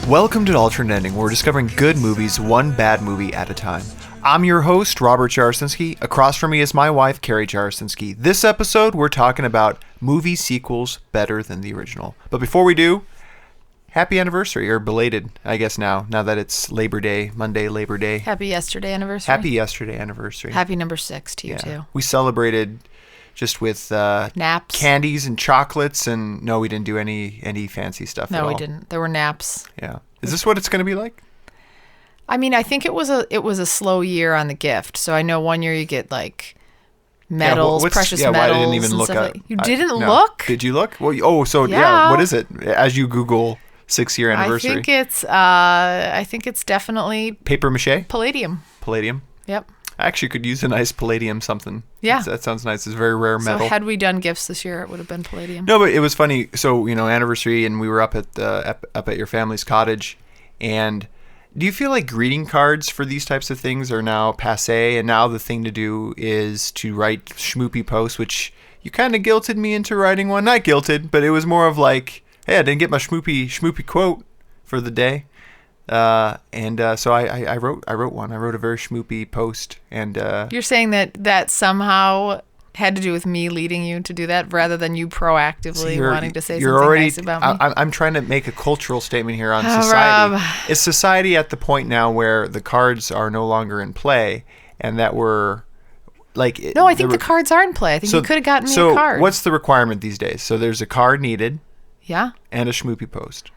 Welcome to Alternate Ending, where we're discovering good movies, one bad movie at a time. I'm your host, Robert Jarosinski. Across from me is my wife, Carrie Jarosinski. This episode, we're talking about movie sequels better than the original. But before we do, happy anniversary, or belated, I guess now that it's Labor Day, Monday, Labor Day. Happy yesterday anniversary. Happy yesterday anniversary. Happy number 6 to you, too. We celebrated just with naps, candies and chocolates, and no, we didn't do any fancy stuff at all. No, we didn't. There were naps. Yeah. Is this what it's going to be like? I mean, I think it was a slow year on the gift. So I know one year you get like medals, precious metals. I didn't even look up. You didn't no. look? Did you look? Well, what is it? As you Google 6-year anniversary. I think it's definitely paper mache. Palladium. Palladium. Yep. I actually could use a nice palladium something. Yeah. That sounds nice. It's a very rare metal. So had we done gifts this year, it would have been palladium. No, but it was funny. So, anniversary, and we were up at your family's cottage. And do you feel like greeting cards for these types of things are now passé? And now the thing to do is to write schmoopy posts, which you kind of guilted me into writing one. Not guilted, but it was more of like, hey, I didn't get my schmoopy quote for the day. So I wrote one. I wrote a very schmoopy post, and you're saying that somehow had to do with me leading you to do that rather than you proactively wanting to say something nice about me. I'm trying to make a cultural statement here on society. Rob. Is society at the point now where the cards are no longer in play, and that we're like? No, I think the cards are in play. I think you could have gotten me a card. So what's the requirement these days? So there's a card needed. Yeah. And a schmoopy post.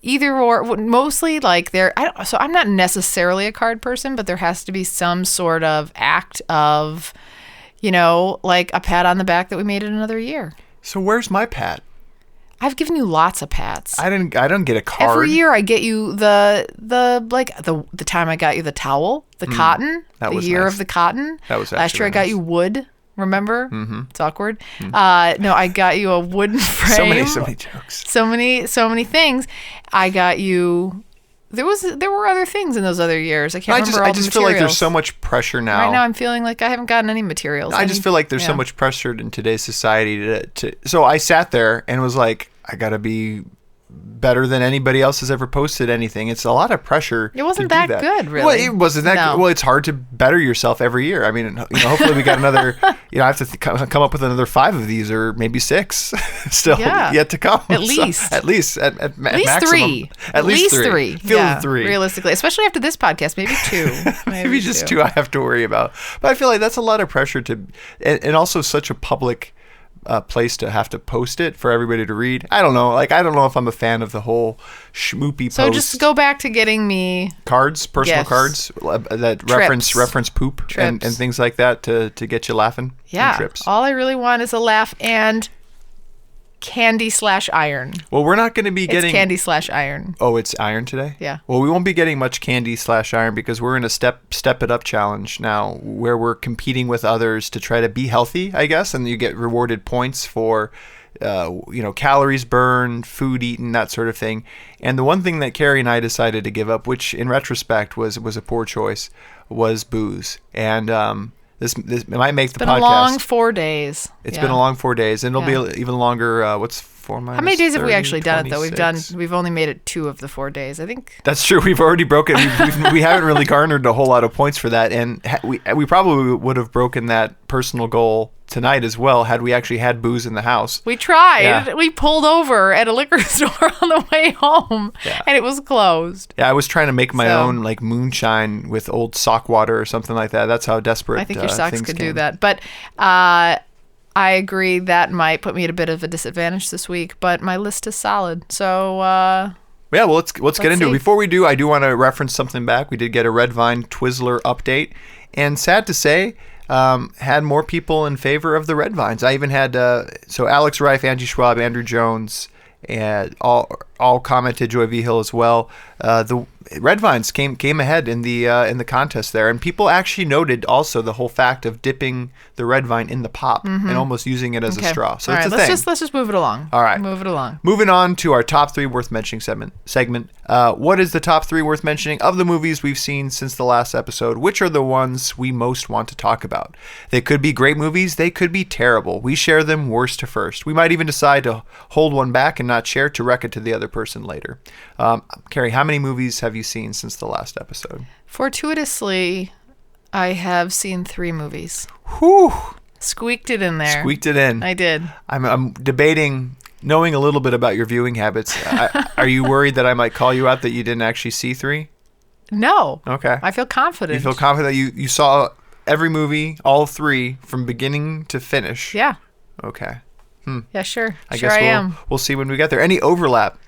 Either or, mostly like so I'm not necessarily a card person, but there has to be some sort of act of, like a pat on the back that we made it another year. So where's my pat? I've given you lots of pats. I don't get a card. Every year I get you the time I got you the towel, the cotton, the year of the cotton. That was last year I got you wood. Remember? Mm-hmm. It's awkward. Mm-hmm. No, I got you a wooden frame. So many jokes. So many things. I got you. There were other things in those other years. I can't remember all the materials. I just feel like there's so much pressure now. Right now I'm feeling like I haven't gotten any materials. I just feel like there's so much pressure in today's society to. So I sat there and was like, I gotta be better than anybody else has ever posted anything. It's a lot of pressure. It wasn't that good, really. Well, it wasn't that good. Well, it's hard to better yourself every year. I mean, hopefully we got another, I have to come up with another 5 of these, or maybe 6 still yet to come. At least. At least maximum. 3. At least 3. Feeling 3. Realistically, especially after this podcast, maybe 2. maybe just 2 I have to worry about. But I feel like that's a lot of pressure and also such a public place to have to post it for everybody to read. I don't know. I don't know if I'm a fan of the whole schmoopy post. So just go back to getting me cards, personal cards that reference poop and things like that to get you laughing. Yeah. Trips. All I really want is a laugh and candy/iron. Well, we're not going to be getting candy/iron. Oh, it's iron today? Yeah. Well, we won't be getting much candy/iron because we're in a step it up challenge now where we're competing with others to try to be healthy, I guess, and you get rewarded points for calories burned, food eaten, that sort of thing. And the one thing that Carrie and I decided to give up, which in retrospect was a poor choice, was booze. And This might make the podcast. It's been a long 4 days. It's been a long 4 days, and it'll be even longer. What's 4 minus? How many days 30, have we actually done 26? it though? We've only made it 2 of the 4 days, I think. That's true. We've already broken. We haven't really garnered a whole lot of points for that, and we probably would have broken that personal goal tonight as well had we actually had booze in the house. We tried. Yeah. We pulled over at a liquor store on the way home, and it was closed. Yeah, I was trying to make my own moonshine with old sock water or something like that. That's how desperate I think your socks could do that. But I agree that might put me at a bit of a disadvantage this week, but my list is solid. So yeah, well, let's get into it. Before we do, I do want to reference something back. We did get a Red Vine Twizzler update, and sad to say, had more people in favor of the Red Vines. I even had so Alex Reif, Angie Schwab, Andrew Jones, and all all commented, Joy V Hill as well. The Red Vines came ahead in the contest there, and people actually noted also the whole fact of dipping the Red Vine in the pop and almost using it as a straw. So it's a thing. Let's just move it along. All right, move it along. Moving on to our top 3 worth mentioning segment. What is the top 3 worth mentioning of the movies we've seen since the last episode? Which are the ones we most want to talk about? They could be great movies. They could be terrible. We share them worst to first. We might even decide to hold one back and not share to wreck it to the other person later. Carrie, how many movies have you seen since the last episode? Fortuitously, I have seen 3 movies. Whew. Squeaked it in there. Squeaked it in. I did. I'm debating, knowing a little bit about your viewing habits. Are you worried that I might call you out that you didn't actually see 3? No. Okay. I feel confident. You feel confident that you saw every movie, all 3, from beginning to finish? Yeah. Okay. Yeah, sure. I guess we'll see when we get there. Any overlap?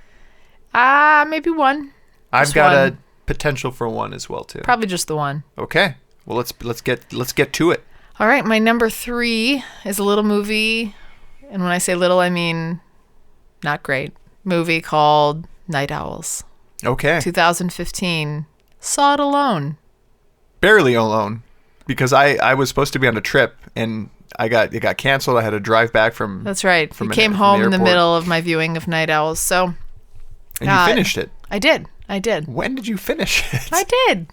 Maybe one. I've got a potential for one as well too. Probably just the one. Okay. Well, let's get to it. All right, my number 3 is a little movie, and when I say little, I mean not great. Movie called Night Owls. Okay. 2015. Saw it alone. Barely alone, because I was supposed to be on a trip and it got canceled. I had to drive back from. That's right. You came home in the middle of my viewing of Night Owls, so. And you finished it. I did. When did you finish it? I did.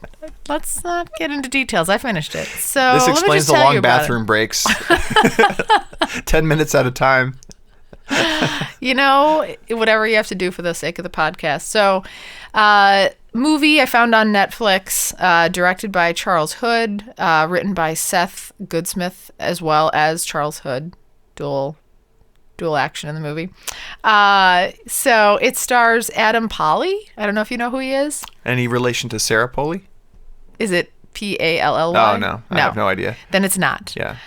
Let's not get into details. I finished it. So this explains the long bathroom it. breaks. 10 minutes at a time. Whatever you have to do for the sake of the podcast. So, movie I found on Netflix, directed by Charles Hood, written by Seth Goodsmith, as well as Charles Hood. Dual action in the movie. So it stars Adam Pally. I don't know if you know who he is. Any relation to Sarah Polley? Is it Pally? Oh, no. I have no idea. Then it's not. Yeah.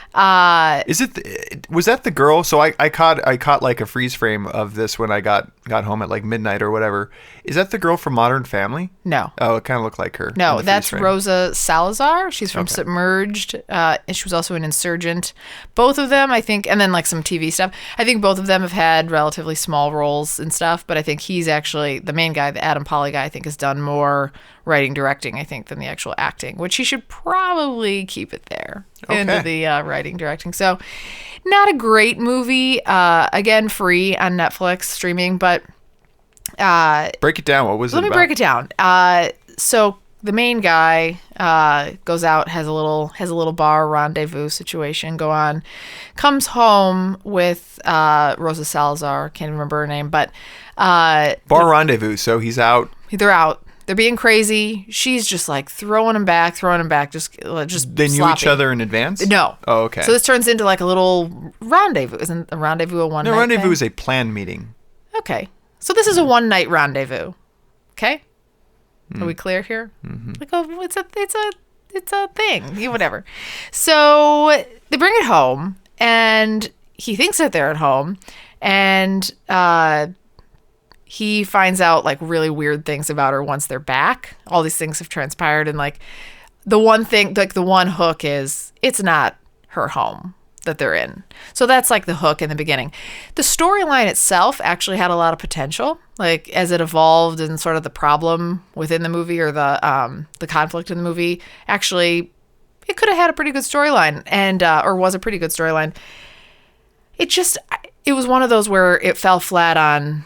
Was that the girl? So I caught like a freeze frame of this when I got home at like midnight or whatever. Is that the girl from Modern Family? No. Oh, it kind of looked like her. No, that's Rosa Salazar. She's from Submerged. And she was also an Insurgent. Both of them, I think, and then like some TV stuff. I think both of them have had relatively small roles and stuff, but I think he's actually the main guy, the Adam Pally guy, I think has done more writing, directing, I think, than the actual acting, which he should probably keep it there into the writing, directing. So not a great movie. Again, free on Netflix streaming, but break it down. What was it about? Let me break it down. So the main guy goes out, has a little bar rendezvous situation go on, comes home with Rosa Salazar. Can't even remember her name, but bar rendezvous. So he's out. They're out. They're being crazy. She's just like throwing him back, just They knew sloppy. each other in advance? No. Oh, okay. So this turns into like a little rendezvous. Isn't a rendezvous a one night? No, rendezvous thing? is a planned meeting. Okay. So this is a one night rendezvous. Okay? Are we clear here? Mm-hmm. Like, oh, it's a thing. Whatever. So they bring it home, and he thinks that they're at home, and he finds out like really weird things about her once they're back. All these things have transpired, and like the one thing, like the one hook is it's not her home that they're in. So that's like the hook in the beginning. The storyline itself actually had a lot of potential, like as it evolved and sort of the problem within the movie or the conflict in the movie. Actually, it could have had a pretty good storyline and or was a pretty good storyline. It was one of those where it fell flat on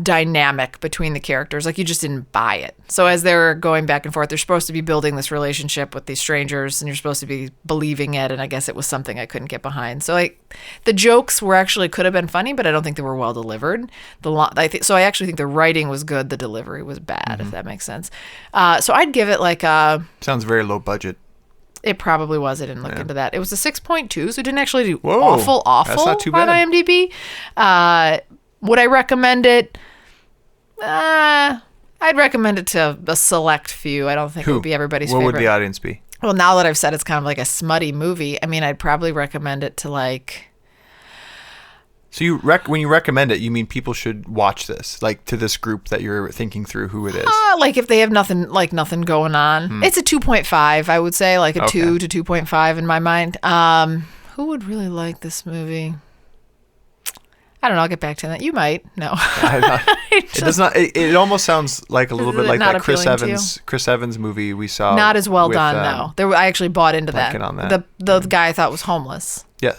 dynamic between the characters. Like you just didn't buy it. So as they're going back and forth, they're supposed to be building this relationship with these strangers, and you're supposed to be believing it. And I guess it was something I couldn't get behind. So like the jokes could have been funny, but I don't think they were well delivered. So I actually think the writing was good. The delivery was bad, if that makes sense. So I'd give it like a. Sounds very low budget. It probably was. I didn't look into that. It was a 6.2, so it didn't actually do Whoa, awful that's not too bad. on IMDb. Would I recommend it? I'd recommend it to a select few. I don't think it would be everybody's favorite. What would the audience be? Well, now that I've said it's kind of like a smutty movie, I mean, I'd probably recommend it to like... So when you recommend it, you mean people should watch this, like to this group that you're thinking through who it is? Like if they have nothing going on. It's a 2.5, I would say, like a 2 to 2.5 in my mind. Who would really like this movie? I don't know. I'll get back to that. You might. No. It does not. It almost sounds like a little bit like not that Chris appealing to Evans movie we saw. Not as well with, done, though. I actually bought into that. blanking on that. The guy I thought was homeless, Yeah.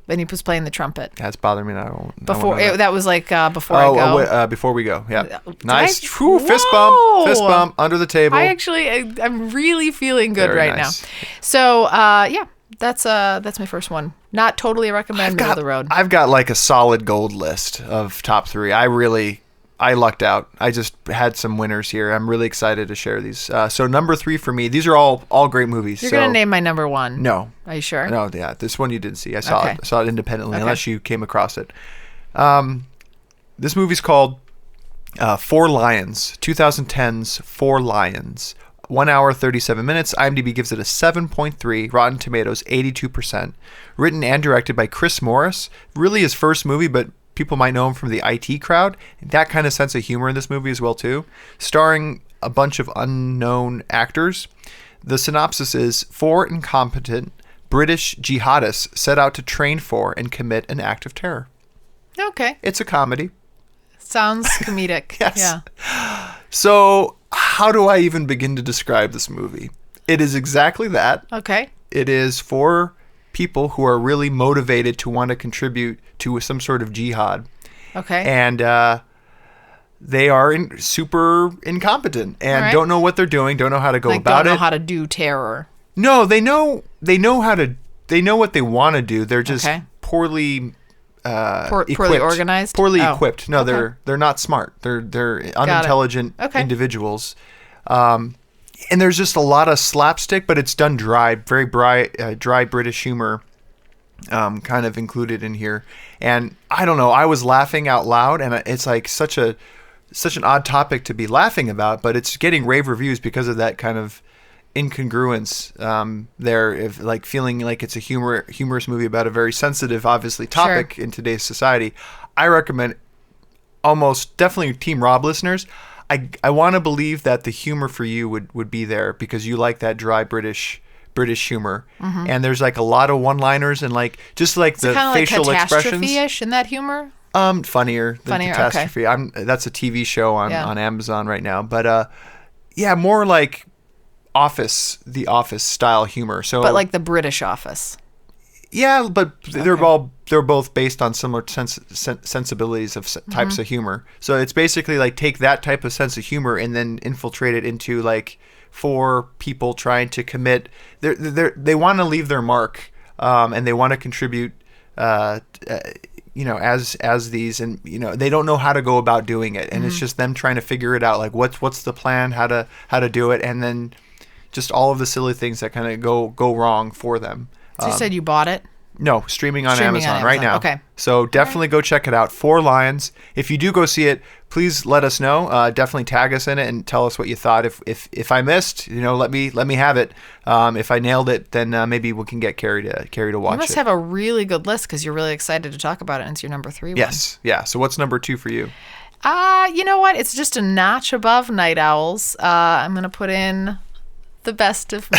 and he was playing the trumpet. That's bothering me now. That was like before I go. Before we go. Yeah. Did Nice. I- Whew, fist Whoa! bump under the table. I'm really feeling good Very right nice. now. So yeah, that's my first one. Not totally a recommend, middle of the road. I've got like a solid gold list of top 3. I lucked out. I just had some winners here. I'm really excited to share these. So number 3 for me. These are all great movies. You're gonna name my number 1. No. Are you sure? No, yeah. This one you didn't see. I saw Okay. it. I saw it independently, Okay. unless you came across it. This movie's called Four Lions. 2010's Four Lions. 1 hour, 37 minutes. IMDb gives it a 7.3. Rotten Tomatoes, 82%. Written and directed by Chris Morris. Really his first movie, but people might know him from the IT Crowd. That kind of sense of humor in this movie as well, too. Starring a bunch of unknown actors. The synopsis is 4 incompetent British jihadists set out to train for and commit an act of terror. Okay. It's a comedy. Sounds comedic. Yes. Yeah. So, how do I even begin to describe this movie? It is exactly that. Okay. It is for people who are really motivated to want to contribute to some sort of jihad. Okay. And they are super incompetent and All right. don't know what they're doing, don't know how to go like about don't know it. how to do terror. No, they know how to. They know what they want to do. They're just Okay. poorly Poorly equipped. organized? Poorly Oh, equipped. No, okay. they're not smart. They're unintelligent Okay. individuals. And there's just a lot of slapstick, but it's done dry, very dry British humor, kind of included in here. And I don't know, I was laughing out loud, and it's like such an odd topic to be laughing about, but it's getting rave reviews because of that kind of incongruence there, if like feeling like it's a humorous movie about a very sensitive, obviously, topic in today's society. I recommend almost definitely Team Rob listeners. I want to believe that the humor for you would be there because you like that dry British humor, and there's like a lot of one-liners and like just like the facial like expressions. catastrophe-ish in that humor. Funnier than Catastrophe. Okay. That's a TV show on Amazon right now, but yeah, more like The Office style humor. So, But like the British Office. yeah, but they're both based on similar sensibilities of types of humor. So it's basically like take that type of sense of humor and then infiltrate it into like 4 people trying to commit. They want to leave their mark, and they want to contribute. As these, and they don't know how to go about doing it, and it's just them trying to figure it out. Like what's the plan, how to do it, and then just all of the silly things that kind of go wrong for them. So you said you bought it? No, streaming on Amazon right now. Okay. So definitely go check it out. Four Lions. If you do go see it, please let us know. Definitely tag us in it and tell us what you thought. If I missed, let me have it. If I nailed it, then maybe we can get Carrie to watch it. You must have a really good list because you're really excited to talk about it, and it's your number 3 one. Yes. Yeah. So what's number 2 for you? You know what? It's just a notch above Night Owls. I'm going to put in The Best of Me.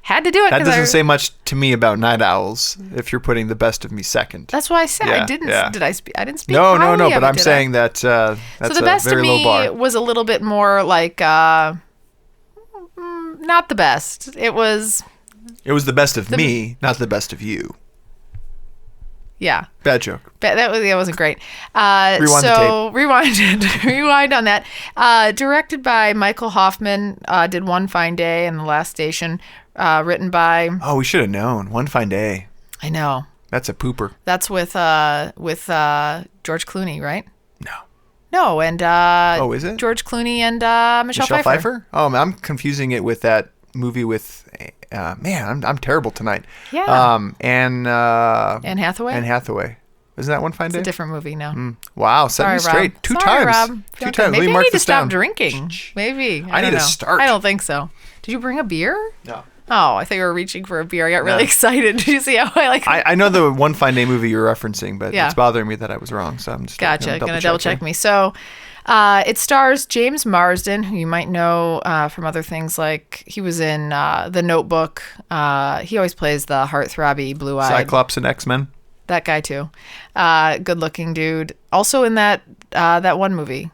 Had to do it. That doesn't say much to me about Night Owls if you're putting The Best of Me second. That's why I said I didn't. Yeah. Did I speak? I didn't speak. No. highly of But it, I'm did saying I? that that's So The Best a very of low Me bar. was a little bit more like not the best. It was The Best of Me, not The Best of You. Yeah. Bad joke. But that wasn't great. Rewind the so rewind on that. Directed by Michael Hoffman. Did One Fine Day and The Last Station. Written by. Oh, we should have known. One Fine Day. I know. That's a pooper. That's with George Clooney, right? No. No, and is it? George Clooney and Michelle Pfeiffer? Oh, I'm confusing it with that movie with. Man, I'm terrible tonight. Yeah. Anne Hathaway. Anne Hathaway. Isn't that One Fine Day? It's a different movie now. Wow, set me straight. Rob. Two Sorry, times. Rob. Two times. Maybe Let me I mark need to this stop down. drinking. Maybe. I need don't to know. start. I don't think so. Did you bring a beer? No. Oh, I thought you were reaching for a beer. I got really excited. Did you see how I like? I know the One Fine Day movie you're referencing, but Yeah. it's bothering me that I was wrong. So I'm just Gotcha. Gonna double check me. So, it stars James Marsden, who you might know from other things like he was in The Notebook. He always plays the heartthrobby, blue-eyed. Cyclops and X-Men. that guy too. Good looking dude. Also in that one movie.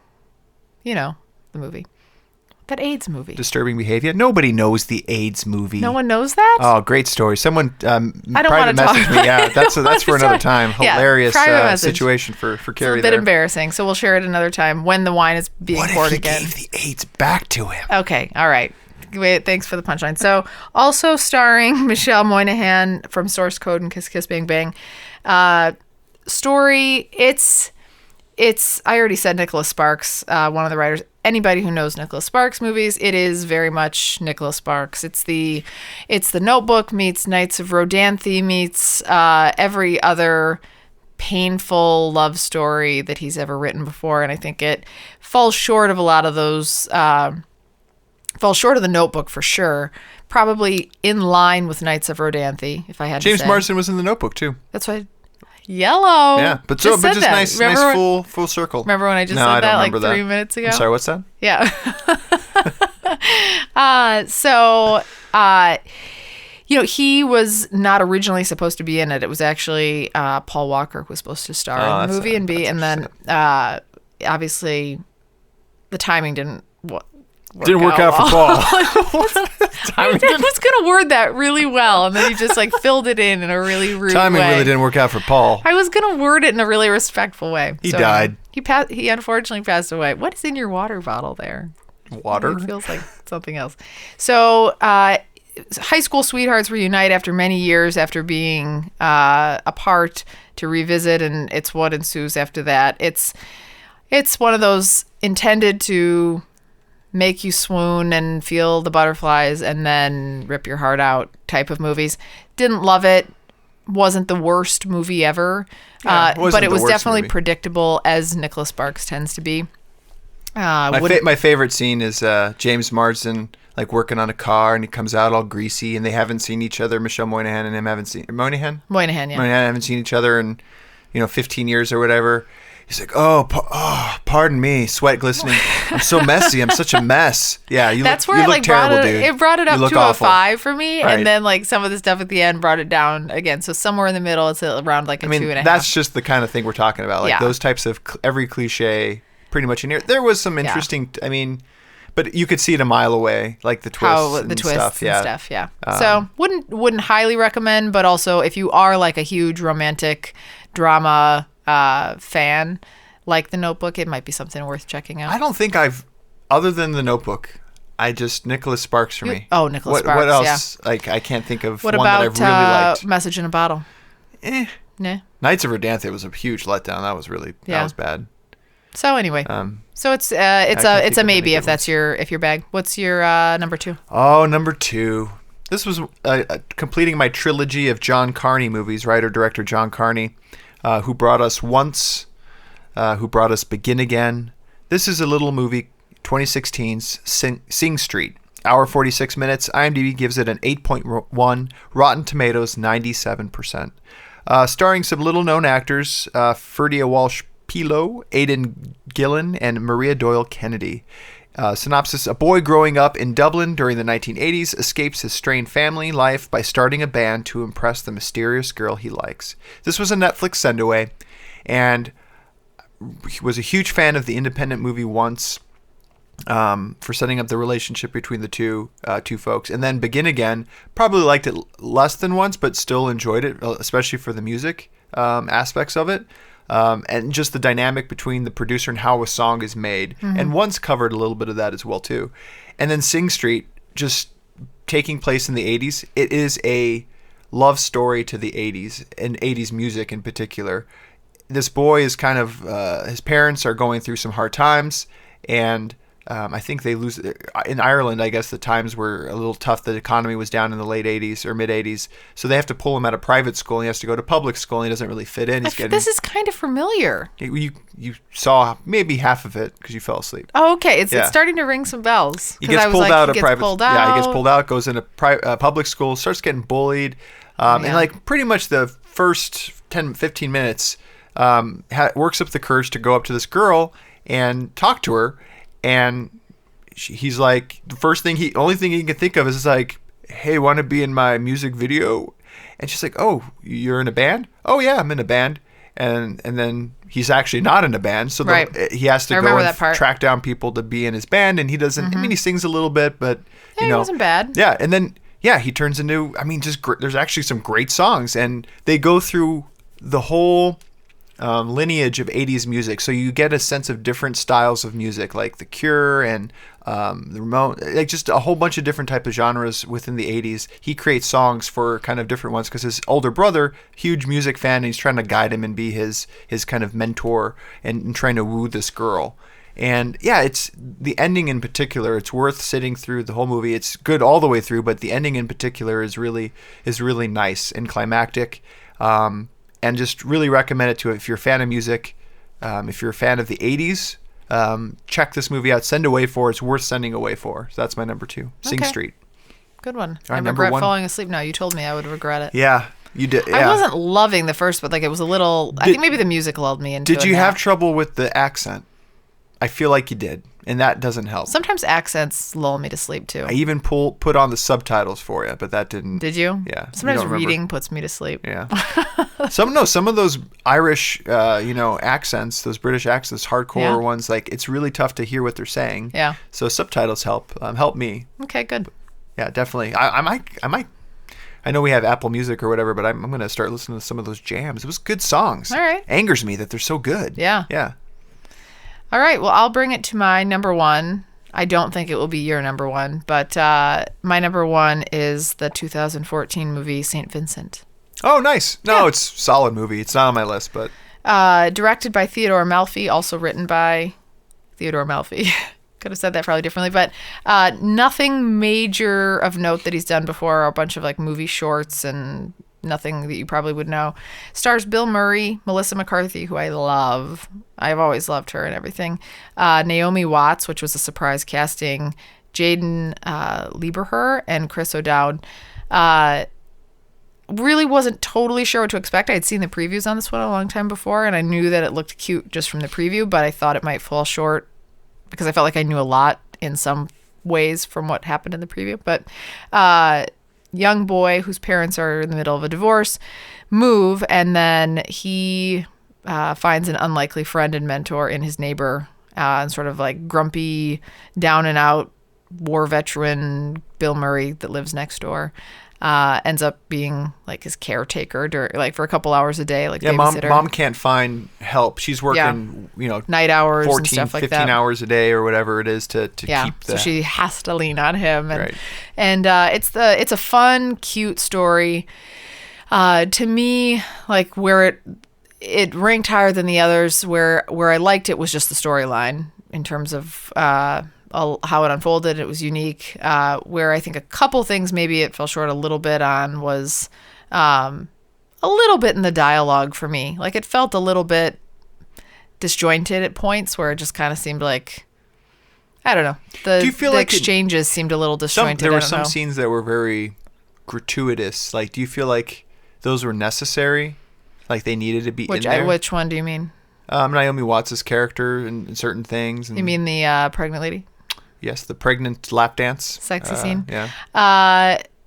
You know, the movie. That AIDS movie. Disturbing Behavior. Nobody knows the AIDS movie. No one knows that? Oh, great story. Someone I don't private want to message talk. me. Yeah, that's for another time. Hilarious situation for Carrie. It's a bit embarrassing, so we'll share it another time when the wine is being poured again. What if he gave the AIDS back to him? Okay, all right. Wait, thanks for the punchline. So, also starring Michelle Moynihan from Source Code and Kiss Kiss Bang Bang. Story, it's I already said Nicholas Sparks, one of the writers. Anybody who knows Nicholas Sparks movies, it is very much Nicholas Sparks. It's the Notebook meets Knights of Rodanthe meets every other painful love story that he's ever written before, and I think it falls short of a lot of those. Falls short of the Notebook for sure. Probably in line with Knights of Rodanthe, if I had to say. James Marsden was in the Notebook too. That's why. Yellow. Yeah, but just nice full circle. Remember when I just said that like 3 minutes ago? I'm sorry, what's that? Yeah. He was not originally supposed to be in it. It was actually Paul Walker was supposed to star in the movie and then obviously the timing didn't work out for Paul. I was going to word that really well, and then he just like filled it in a really rude timing way. Really didn't work out for Paul. I was going to word it in a really respectful way. He died. He unfortunately passed away. What is in your water bottle there? Water? It feels like something else. So, high school sweethearts reunite after many years after being apart to revisit, and it's what ensues after that. It's one of those intended to make you swoon and feel the butterflies and then rip your heart out type of movies. Didn't love it. Wasn't the worst movie ever. But it was definitely predictable, as Nicholas Sparks tends to be. My favorite scene is James Marsden like working on a car, and he comes out all greasy, and they haven't seen each other. Michelle Moynihan and him haven't seen Moynihan, yeah. Moynihan haven't seen each other in 15 years or whatever. He's like, pardon me, sweat glistening. I'm so messy. I'm such a mess. Yeah, you look terrible, dude. It brought it up to awful. A 5 for me, right. And then like some of the stuff at the end brought it down again. So somewhere in the middle, it's around like a 2.5. That's just the kind of thing we're talking about. Like those types of every cliche, pretty much in here. There was some interesting. But you could see it a mile away, like the twists and stuff. Yeah. So wouldn't highly recommend, but also if you are like a huge romantic drama fan like The Notebook, it might be something worth checking out. I don't think other than The Notebook, Nicholas Sparks for me. Oh, Nicholas Sparks. What else? Yeah. Like I can't think of one that I've really liked. Message in a Bottle. Nah. Knights of Rodanthe was a huge letdown. That was bad. So anyway, it's a maybe if that's your bag. What's your number 2? Oh, number 2. This was completing my trilogy of John Carney movies. Writer-director John Carney, who brought us Once, who brought us Begin Again. This is a little movie, 2016's Sing Street. Hour 46 minutes. IMDb gives it an 8.1. Rotten Tomatoes 97%. Starring some little-known actors, Ferdia Walsh-Pilo, Aidan Gillen, and Maria Doyle Kennedy. Synopsis: a boy growing up in Dublin during the 1980s escapes his strained family life by starting a band to impress the mysterious girl he likes. This was a Netflix send-away, and he was a huge fan of the independent movie Once, for setting up the relationship between the two folks. And then Begin Again, probably liked it less than Once, but still enjoyed it, especially for the music aspects of it. And just the dynamic between the producer and how a song is made. Mm-hmm. And Once covered a little bit of that as well, too. And then Sing Street, just taking place in the 80s. It is a love story to the 80s, and 80s music in particular. This boy is kind of, his parents are going through some hard times, and I think they lose. In Ireland, I guess the times were a little tough. The economy was down in the late 80s or mid 80s. So they have to pull him out of private school. And he has to go to public school, and he doesn't really fit in. This is kind of familiar. You saw maybe half of it because you fell asleep. Oh, okay. It's starting to ring some bells. He gets pulled out of private school. Yeah, he gets pulled out, goes into public school, starts getting bullied. And like pretty much the first 10, 15 minutes, works up the courage to go up to this girl and talk to her. And he's like, the only thing he can think of is like, hey, want to be in my music video? And she's like, "Oh, you're in a band?" "Oh yeah, I'm in a band." And then he's actually not in a band, so he has to go and track down people to be in his band, and he doesn't. I mean, he sings a little bit, but he wasn't bad. Yeah, and then he turns into. I mean, there's actually some great songs, and they go through the whole lineage of 80s music, so you get a sense of different styles of music, like The Cure and the Ramones, like just a whole bunch of different type of genres within the 80s. He creates songs for kind of different ones because his older brother, huge music fan, and he's trying to guide him and be his kind of mentor and trying to woo this girl. And yeah, it's the ending in particular. It's worth sitting through the whole movie. It's good all the way through, but the ending in particular is really nice and climactic. And just really recommend it to if you're a fan of music, if you're a fan of the 80s. Check this movie out. Send Away For. It's worth sending away for. So that's my number 2. Sing Street. Good one. All right, I regret falling asleep now. You told me I would regret it. Yeah, you did. Yeah. I wasn't loving the first, but like it was a little. I think maybe the music lulled me into it. Did you have trouble with the accent? I feel like you did, and that doesn't help. Sometimes accents lull me to sleep too. I even put on the subtitles for you, but that didn't. Did you? Yeah. Sometimes reading puts me to sleep. Yeah. Some of those Irish, accents, those British accents, hardcore ones, like it's really tough to hear what they're saying. Yeah. So subtitles help me. Okay, good. Yeah, definitely. I might. I know we have Apple Music or whatever, but I'm going to start listening to some of those jams. It was good songs. All right. Angers me that they're so good. Yeah. Yeah. All right. Well, I'll bring it to my number 1. I don't think it will be your number 1, but my number 1 is the 2014 movie St. Vincent. Oh, nice. No, It's a solid movie. It's not on my list, but... Directed by Theodore Melfi, also written by Theodore Melfi. Could have said that probably differently, but nothing major of note that he's done before. A bunch of like movie shorts and nothing that you probably would know. Stars Bill Murray, Melissa McCarthy, who I love. I've always loved her and everything. Naomi Watts, which was a surprise casting. Jaden Lieberher and Chris O'Dowd. Really wasn't totally sure what to expect. I had seen the previews on this one a long time before, and I knew that it looked cute just from the preview, but I thought it might fall short because I felt like I knew a lot in some ways from what happened in the preview. But young boy whose parents are in the middle of a divorce move, and then he finds an unlikely friend and mentor in his neighbor, and sort of like grumpy, down and out war veteran Bill Murray that lives next door. Ends up being like his caretaker for a couple hours a day, like babysitter. Mom can't find help. She's working, night hours 14, and stuff like 15 that. hours a day or whatever it is to keep the... So she has to lean on him. And, right. And it's a fun, cute story. To me, like where it ranked higher than the others, where I liked it was just the storyline in terms of how it unfolded. It was unique. Where I think a couple things maybe it fell short a little bit on was a little bit in the dialogue for me. Like it felt a little bit disjointed at points where it just kind of seemed like, I don't know. Do you feel the like exchanges seemed a little disjointed? There were some scenes that were very gratuitous. Like, do you feel like those were necessary? Like they needed to be in there? Which one do you mean? Naomi Watts' character and certain things. And, you mean the pregnant lady? Yes, the pregnant lap dance. Sexy scene. Yeah.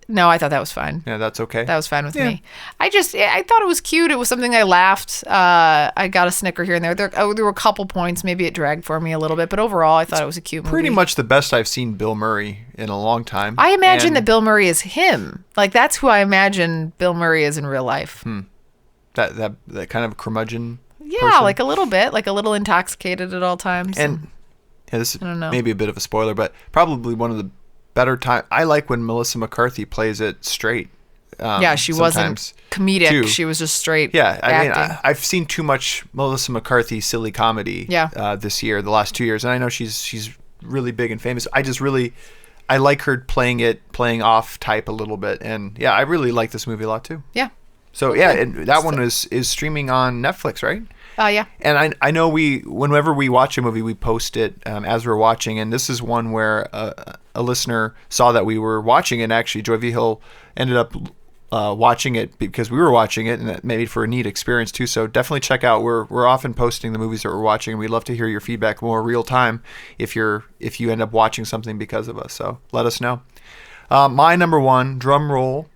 No, I thought that was fine. Yeah, that's okay. That was fine with me. I thought it was cute. It was something I laughed. I got a snicker here and there. There were a couple points. Maybe it dragged for me a little bit, but overall, I thought it was a cute movie. Pretty much the best I've seen Bill Murray in a long time. I imagine that Bill Murray is him. Like that's who I imagine Bill Murray is in real life. That kind of curmudgeon. Yeah, person. like a little bit, like a little intoxicated at all times. And this is maybe a bit of a spoiler, but probably one of the better time. I like when Melissa McCarthy plays it straight. She wasn't comedic. Too. She was just straight. Yeah, acting. I mean, I've seen too much Melissa McCarthy silly comedy. This year, the last 2 years, and I know she's really big and famous. I like her playing off type a little bit, and I really like this movie a lot too. Yeah. So and that one is streaming on Netflix, right? Yeah. And I know whenever we watch a movie, we post it as we're watching. And this is one where a listener saw that we were watching it. And actually, Joy V. Hill ended up watching it because we were watching it, and that made for a neat experience too. So definitely check out. We're often posting the movies that we're watching, and we'd love to hear your feedback more real time if you end up watching something because of us. So let us know. My number 1, drum roll.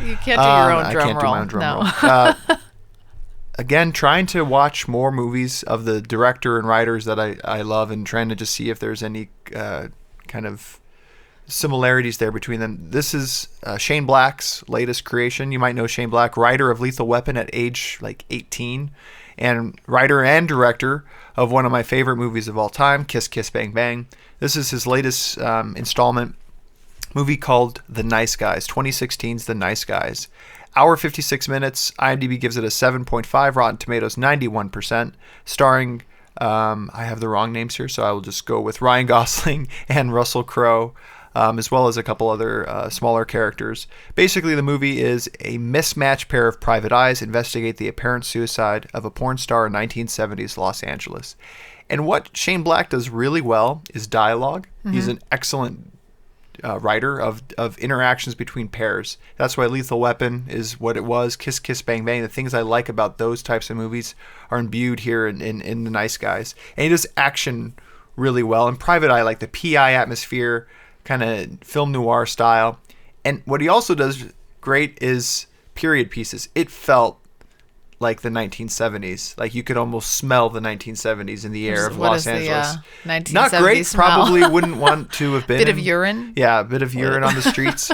You can't do your own drum roll. I can't do my own drum roll. Again, trying to watch more movies of the director and writers that I love, and trying to just see if there's any kind of similarities there between them. This is Shane Black's latest creation. You might know Shane Black, writer of Lethal Weapon at age 18, and writer and director of one of my favorite movies of all time, Kiss Kiss Bang Bang. This is his latest installment movie called The Nice Guys, 2016's The Nice Guys. Hour 56 minutes. IMDb gives it a 7.5. Rotten Tomatoes 91%. Starring, I have the wrong names here, so I will just go with Ryan Gosling and Russell Crowe, as well as a couple other smaller characters. Basically, the movie is a mismatched pair of private eyes investigate the apparent suicide of a porn star in 1970s Los Angeles. And what Shane Black does really well is dialogue. Mm-hmm. He's an excellent writer of interactions between pairs. That's why Lethal Weapon is what it was. Kiss Kiss Bang Bang. The things I like about those types of movies are imbued here in The Nice Guys. And he does action really well. And Private Eye, like the PI atmosphere, kind of film noir style. And what he also does great is period pieces. It felt like the 1970s. Like you could almost smell the 1970s in the air of Los Angeles. 1970s Not great. smell? Probably wouldn't want to have been. Bit of urine. Yeah, a bit of urine on the streets.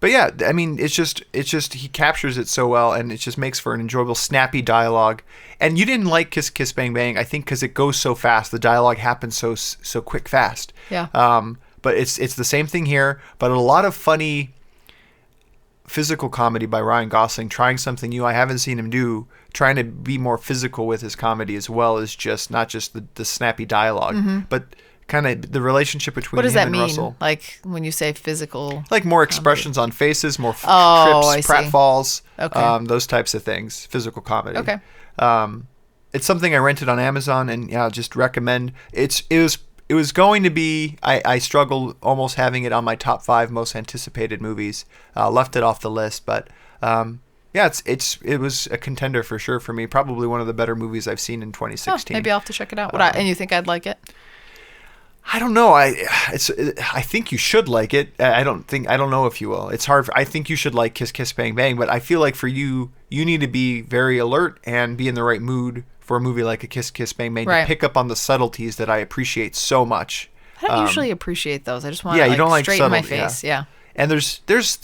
But yeah, I mean, it's just he captures it so well, and it just makes for an enjoyable, snappy dialogue. And you didn't like Kiss Kiss Bang Bang, I think, because it goes so fast. The dialogue happens so quick, fast. Yeah. But it's the same thing here, but a lot of funny physical comedy by Ryan Gosling, trying something new I haven't seen him do, trying to be more physical with his comedy as well as just not just the snappy dialogue, but kind of the relationship between what does him that and mean? Russell. Like when you say physical, like more expressions on faces, more trips, I see. pratfalls, Okay. those types of things. Physical comedy. Okay. It's something I rented on Amazon, and yeah, just recommend. It was going to be. I struggled almost having it on my top 5 most anticipated movies. Left it off the list, but yeah, it was a contender for sure for me. Probably one of the better movies I've seen in 2016. Maybe I'll have to check it out. And you think I'd like it? I don't know. I think you should like it. I don't know if you will. It's hard. I think you should like Kiss Kiss Bang Bang, but I feel like for you need to be very alert and be in the right mood for a movie like a Kiss Kiss Bang Bang to pick up on the subtleties that I appreciate so much. I don't usually appreciate those. I just want you don't like straight in my face. Yeah. And there's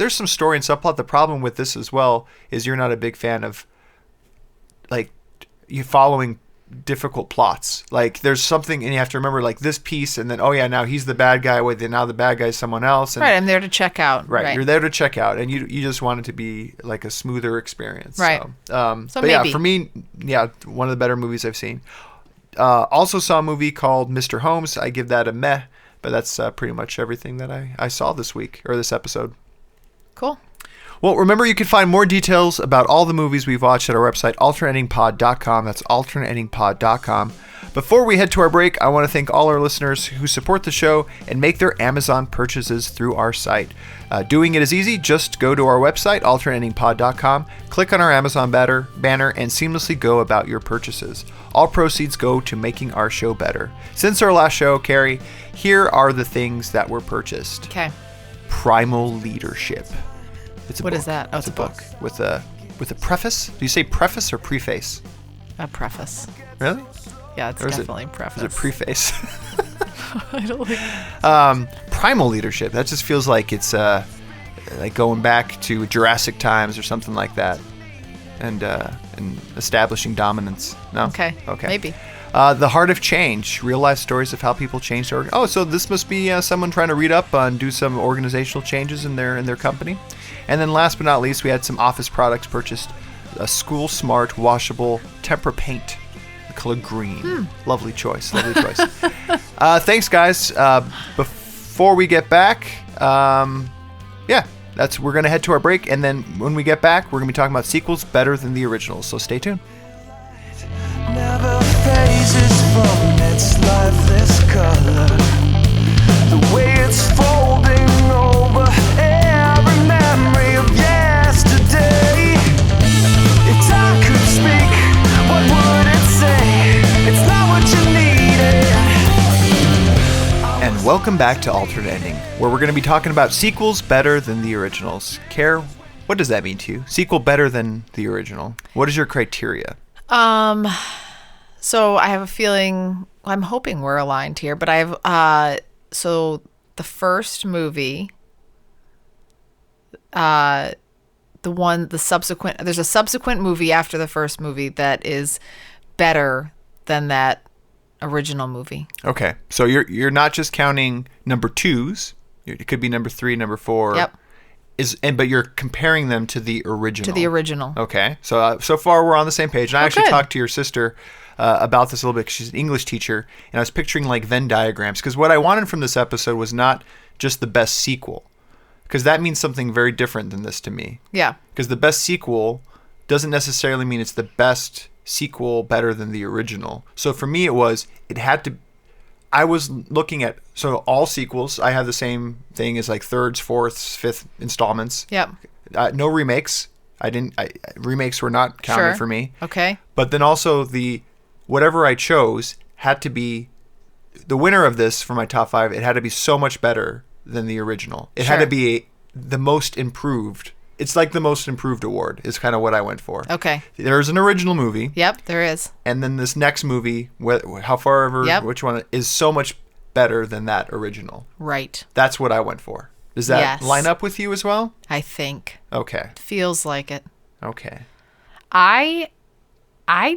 some story and subplot. The problem with this as well is you're not a big fan of like you following difficult plots. Like there's something, and you have to remember like this piece, and then now he's the bad guy. Wait, then now the bad guy's someone else. And, right, I'm there to check out. Right, you're there to check out, and you just want it to be like a smoother experience. Right. So maybe. yeah, for me, one of the better movies I've seen. Also saw a movie called Mr. Holmes. I give that a meh, but that's pretty much everything that I saw this week or this episode. Cool. Well, remember, you can find more details about all the movies we've watched at our website, alternatingpod.com. That's alternatingpod.com. Before we head to our break, I want to thank all our listeners who support the show and make their Amazon purchases through our site. Doing it is easy. Just go to our website, alternatingpod.com, click on our Amazon banner, and seamlessly go about your purchases. All proceeds go to making our show better. Since our last show, Carrie, here are the things that were purchased. Okay. Primal Leadership. It's a What book. is that? Oh, It's a book with a preface. Do you say preface or preface? A preface. Really? Yeah, it's Or is definitely preface. Is it preface? I don't think. Primal Leadership. That just feels like it's like going back to Jurassic times or something like that, and establishing dominance. No. Okay. Maybe. The Heart of Change, real life stories of how people changed. So this must be someone trying to read up and do some organizational changes in their company. And then last but not least, we had some office products purchased. A School Smart washable tempera paint, the color green. Lovely choice. Thanks, guys. Before we get back, we're gonna head to our break, and then when we get back, we're gonna be talking about sequels better than the originals. So stay tuned. Never phases from its lifeless color. The way it's folding over every memory of yesterday. If I could speak, what would it say? It's not what you needed. And Welcome back to Alternate Ending, where we're going to be talking about sequels better than the originals. Care, what does that mean to you? Sequel better than the original. What is your criteria? So I have a feeling, I'm hoping we're aligned here, but I have, so the first movie, there's a subsequent movie after the first movie that is better than that original movie. Okay, so you're not just counting number twos. It could be number 3, number 4. Yep. But you're comparing them to the original. To the original. Okay, so far we're on the same page. And I actually good. talked to your sister about this a little bit, 'cause she's an English teacher, and I was picturing like Venn diagrams, because what I wanted from this episode was not just the best sequel, because that means something very different than this to me. Yeah. Because the best sequel doesn't necessarily mean it's the best sequel better than the original. So for me, I was looking at, so all sequels, I have the same thing as like thirds, fourths, fifth installments. Yep. No remakes. Remakes were not counted Sure. for me. Okay. But then also whatever I chose had to be, the winner of this for my top 5, it had to be so much better than the original. It had Sure. to be the most improved. It's like the most improved award is kind of what I went for. Okay. There's an original movie. Yep, there is. And then this next movie, which one, is so much better than that original. Right. That's what I went for. Does that Yes. line up with you as well? I think. Okay. Feels like it. Okay. I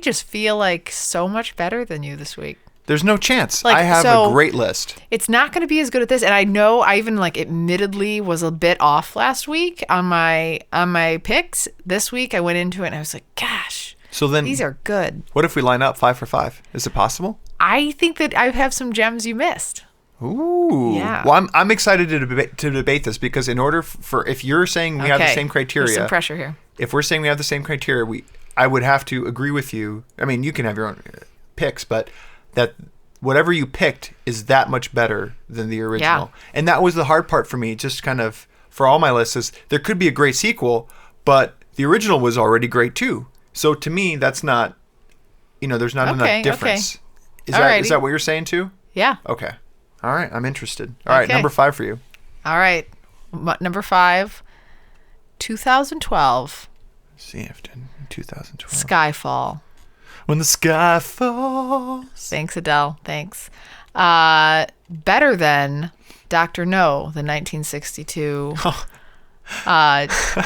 just feel like so much better than you this week. There's no chance. Like, I have so- a great list. It's not going to be as good at this, and I know I even admittedly was a bit off last week on my picks. This week I went into it and I was like, gosh, So then, these are good. what if we line up 5 for 5? Is it possible? I think that I have some gems you missed. Ooh. Yeah. Well, I'm excited to debate this, because in order for, if you're saying we have the Okay. same There's criteria, some pressure here. if we're saying we have the same criteria, I would have to agree with you. I mean, you can have your own picks, but that whatever you picked is that much better than the original. Yeah. And that was the hard part for me, just kind of for all my lists, is there could be a great sequel, but the original was already great too. So to me, that's not, there's not Okay, enough difference. Is Alrighty. that what you're saying too? Yeah. Okay. All right. I'm interested. All right. Okay. Number 5 for you. All right. Number 5, 2012, Let's see if in 2012. Skyfall. When the sky falls. Thanks, Adele. Thanks. Better than Dr. No, the 1962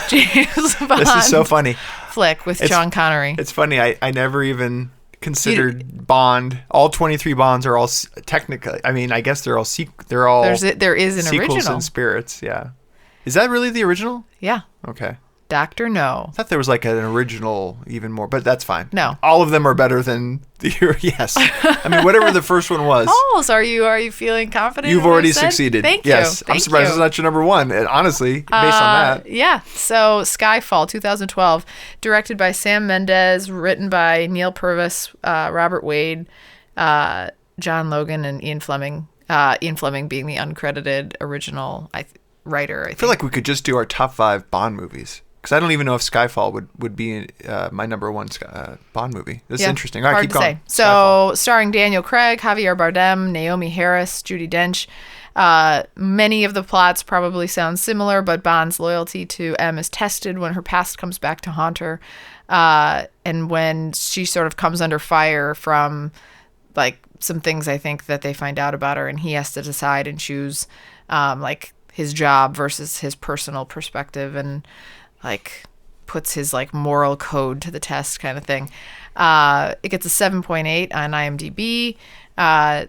James Bond This is so funny. flick with Sean Connery. It's funny. I never even considered Bond. All 23 Bonds are all technically. I mean, I guess they're all There is an sequels original. and spirits. Yeah. Is that really the original? Yeah. Okay. Dr. No. I thought there was like an original even more, but that's fine. No. All of them are better than the yes. I mean, whatever the first one was. Oh, so are you feeling confident? You've in what I already said? succeeded. Thank yes. you. I'm Thank surprised you. it's not your number 1. And honestly, based on that. Yeah. So Skyfall, 2012, directed by Sam Mendes, written by Neil Purvis, Robert Wade, John Logan, and Ian Fleming. Ian Fleming being the uncredited original writer. I feel like we could just do our top 5 Bond movies. Because I don't even know if Skyfall would be my number 1 Bond movie. This is interesting. All right, hard keep to going. say. So, starring Daniel Craig, Javier Bardem, Naomi Harris, Judi Dench. Many of the plots probably sound similar, but Bond's loyalty to M is tested when her past comes back to haunt her. And when she sort of comes under fire from, some things I think that they find out about her, and he has to decide and choose, his job versus his personal perspective, and puts his moral code to the test kind of thing. It gets a 7.8 on IMDb. I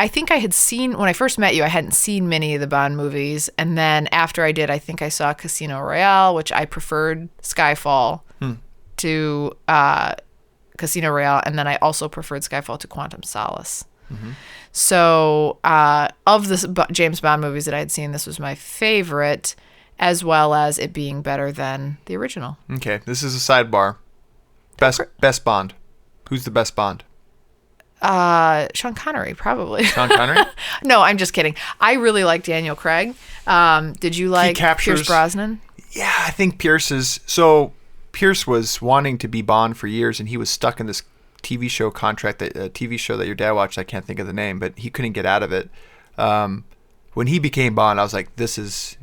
think I had seen, when I first met you, I hadn't seen many of the Bond movies. And then after I did, I think I saw Casino Royale, which I preferred Skyfall to Casino Royale. And then I also preferred Skyfall to Quantum Solace. Mm-hmm. So of the James Bond movies that I had seen, this was my favorite, as well as it being better than the original. Okay, this is a sidebar. Best Bond. Who's the best Bond? Sean Connery, probably. Sean Connery? No, I'm just kidding. I really like Daniel Craig. Did you like Pierce Brosnan? Yeah, I think Pierce is... So, Pierce was wanting to be Bond for years, and he was stuck in this TV show contract, a TV show that your dad watched. I can't think of the name, but he couldn't get out of it. when he became Bond, I was like, this is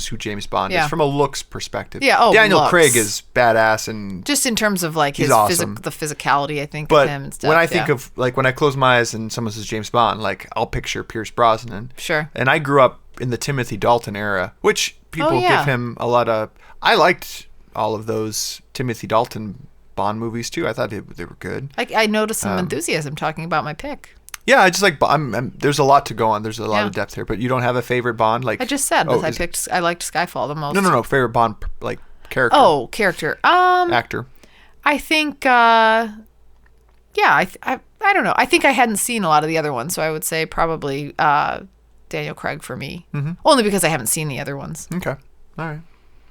who James Bond is from a looks perspective. Yeah. Oh, Daniel looks. Craig is badass and just in terms of like his awesome. the physicality, I think, but of him and stuff. when I think of like when I close my eyes and someone says James Bond, like I'll picture Pierce Brosnan. Sure. And I grew up in the Timothy Dalton era, which people give him a lot of. I liked all of those Timothy Dalton Bond movies too. I thought they were good. I noticed some enthusiasm talking about my pick. Yeah, I just like. There's a lot to go on. There's a lot of depth here, but you don't have a favorite Bond like. I just said I liked Skyfall the most. No. Favorite Bond like character. Oh, character. Actor. I think. I don't know. I think I hadn't seen a lot of the other ones, so I would say probably Daniel Craig for me. Mm-hmm. Only because I haven't seen the other ones. Okay. All right.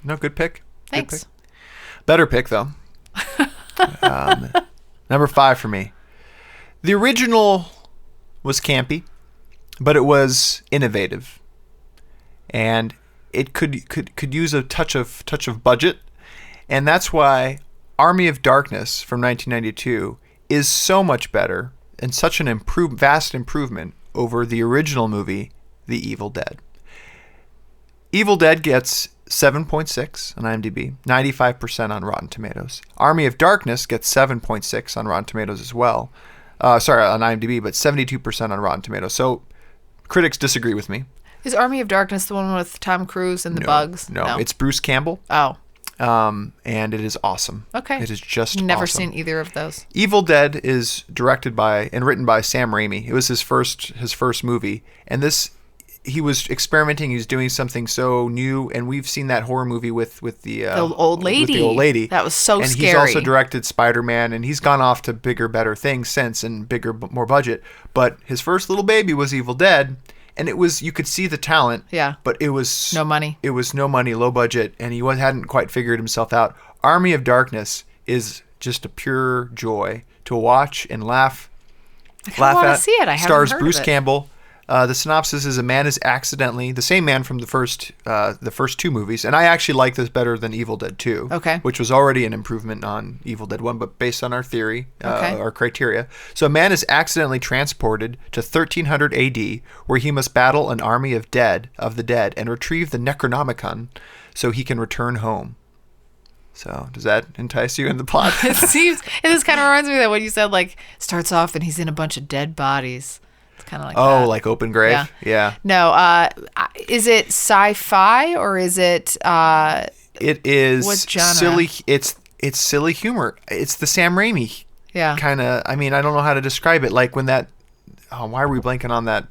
No, good pick. Thanks. Good pick. Better pick though. Number 5 for me. The original was campy, but it was innovative, and it could use a touch of budget, and that's why Army of Darkness from 1992 is so much better and such an vast improvement over the original movie, The Evil Dead. Evil Dead gets 7.6 on IMDb, 95% on Rotten Tomatoes. Army of Darkness gets 7.6 on Rotten Tomatoes as well. On IMDb, but 72% on Rotten Tomatoes. So critics disagree with me. Is Army of Darkness the one with Tom Cruise and the bugs? No, it's Bruce Campbell. Oh. And it is awesome. Okay. It is just Never awesome. seen either of those. Evil Dead is directed by and written by Sam Raimi. It was his first movie, and he was experimenting. He was doing something so new, and we've seen that horror movie with the old lady. With the old lady. That was so scary. And he's also directed Spider-Man, and he's gone off to bigger, better things since, and bigger, more budget. But his first little baby was Evil Dead, and you could see the talent. Yeah. But it was no money. It was no money, low budget, and he hadn't quite figured himself out. Army of Darkness is just a pure joy to watch and laugh. I want to see it. I haven't Stars heard Bruce of it. Campbell. The synopsis is a man is accidentally the same man from the first 2 movies, and I actually like this better than Evil Dead 2, okay, which was already an improvement on Evil Dead 1, but based on our theory, okay, our criteria. So a man is accidentally transported to 1300 AD, where he must battle an army of the dead and retrieve the Necronomicon, so he can return home. So does that entice you in the plot? It this kind of reminds me of that what you said, like starts off and he's in a bunch of dead bodies. Kind of like that. Like Open Grave? Yeah. No, is it sci-fi or is it it is what genre? Silly. It's silly humor. It's the Sam Raimi kind of. I mean, I don't know how to describe it. Like when that. Oh, why are we blanking on that?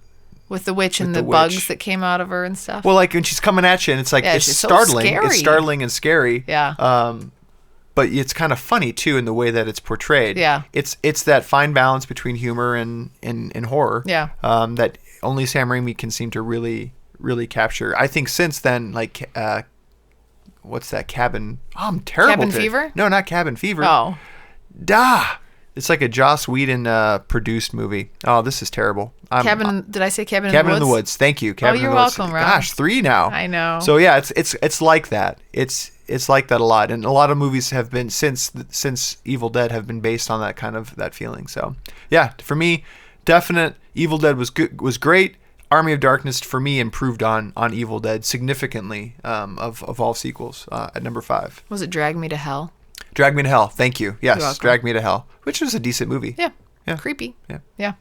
With the witch and the bugs that came out of her and stuff. Well, like when she's coming at you, and it's like it's startling. So scary. It's startling and scary. Yeah. But it's kind of funny too in the way that it's portrayed. Yeah. It's that fine balance between humor and horror. Yeah. That only Sam Raimi can seem to really, really capture. I think since then, like, what's that Cabin? Oh, I'm terrible. Cabin Fever? No, not Cabin Fever. Oh. It's like a Joss Whedon produced movie. Oh, this is terrible. Did I say Cabin in the Woods? Cabin in the Woods. Thank you. Cabin you're in the Woods. welcome, Rob. Gosh, 3 now. I know. So yeah, it's like that. It's like that a lot, and a lot of movies have been since Evil Dead have been based on that feeling. So yeah, for me, definite Evil Dead was great. Army of Darkness for me improved on Evil Dead significantly of all sequels at number 5. Was it Drag Me to Hell? Drag Me to Hell. Thank you. Yes, Drag Me to Hell, which was a decent movie. Yeah. Yeah. Creepy. Yeah.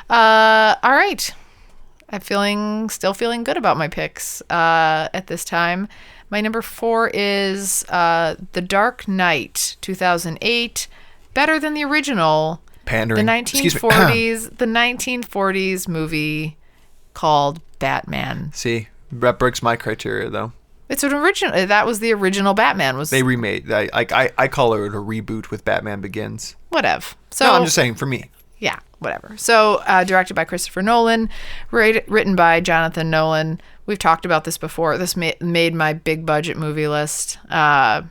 All right. I'm still feeling good about my picks at this time. My number 4 is The Dark Knight, 2008. Better than the original. Pandering. The 1940s. The 1940s movie called Batman. See, that breaks my criteria though. It's an original. That was the original Batman. They remade. I call it a reboot with Batman Begins. Whatever. So no, I'm just saying for me. Yeah, whatever. So directed by Christopher Nolan, written by Jonathan Nolan. We've talked about this before. This made my big budget movie list. I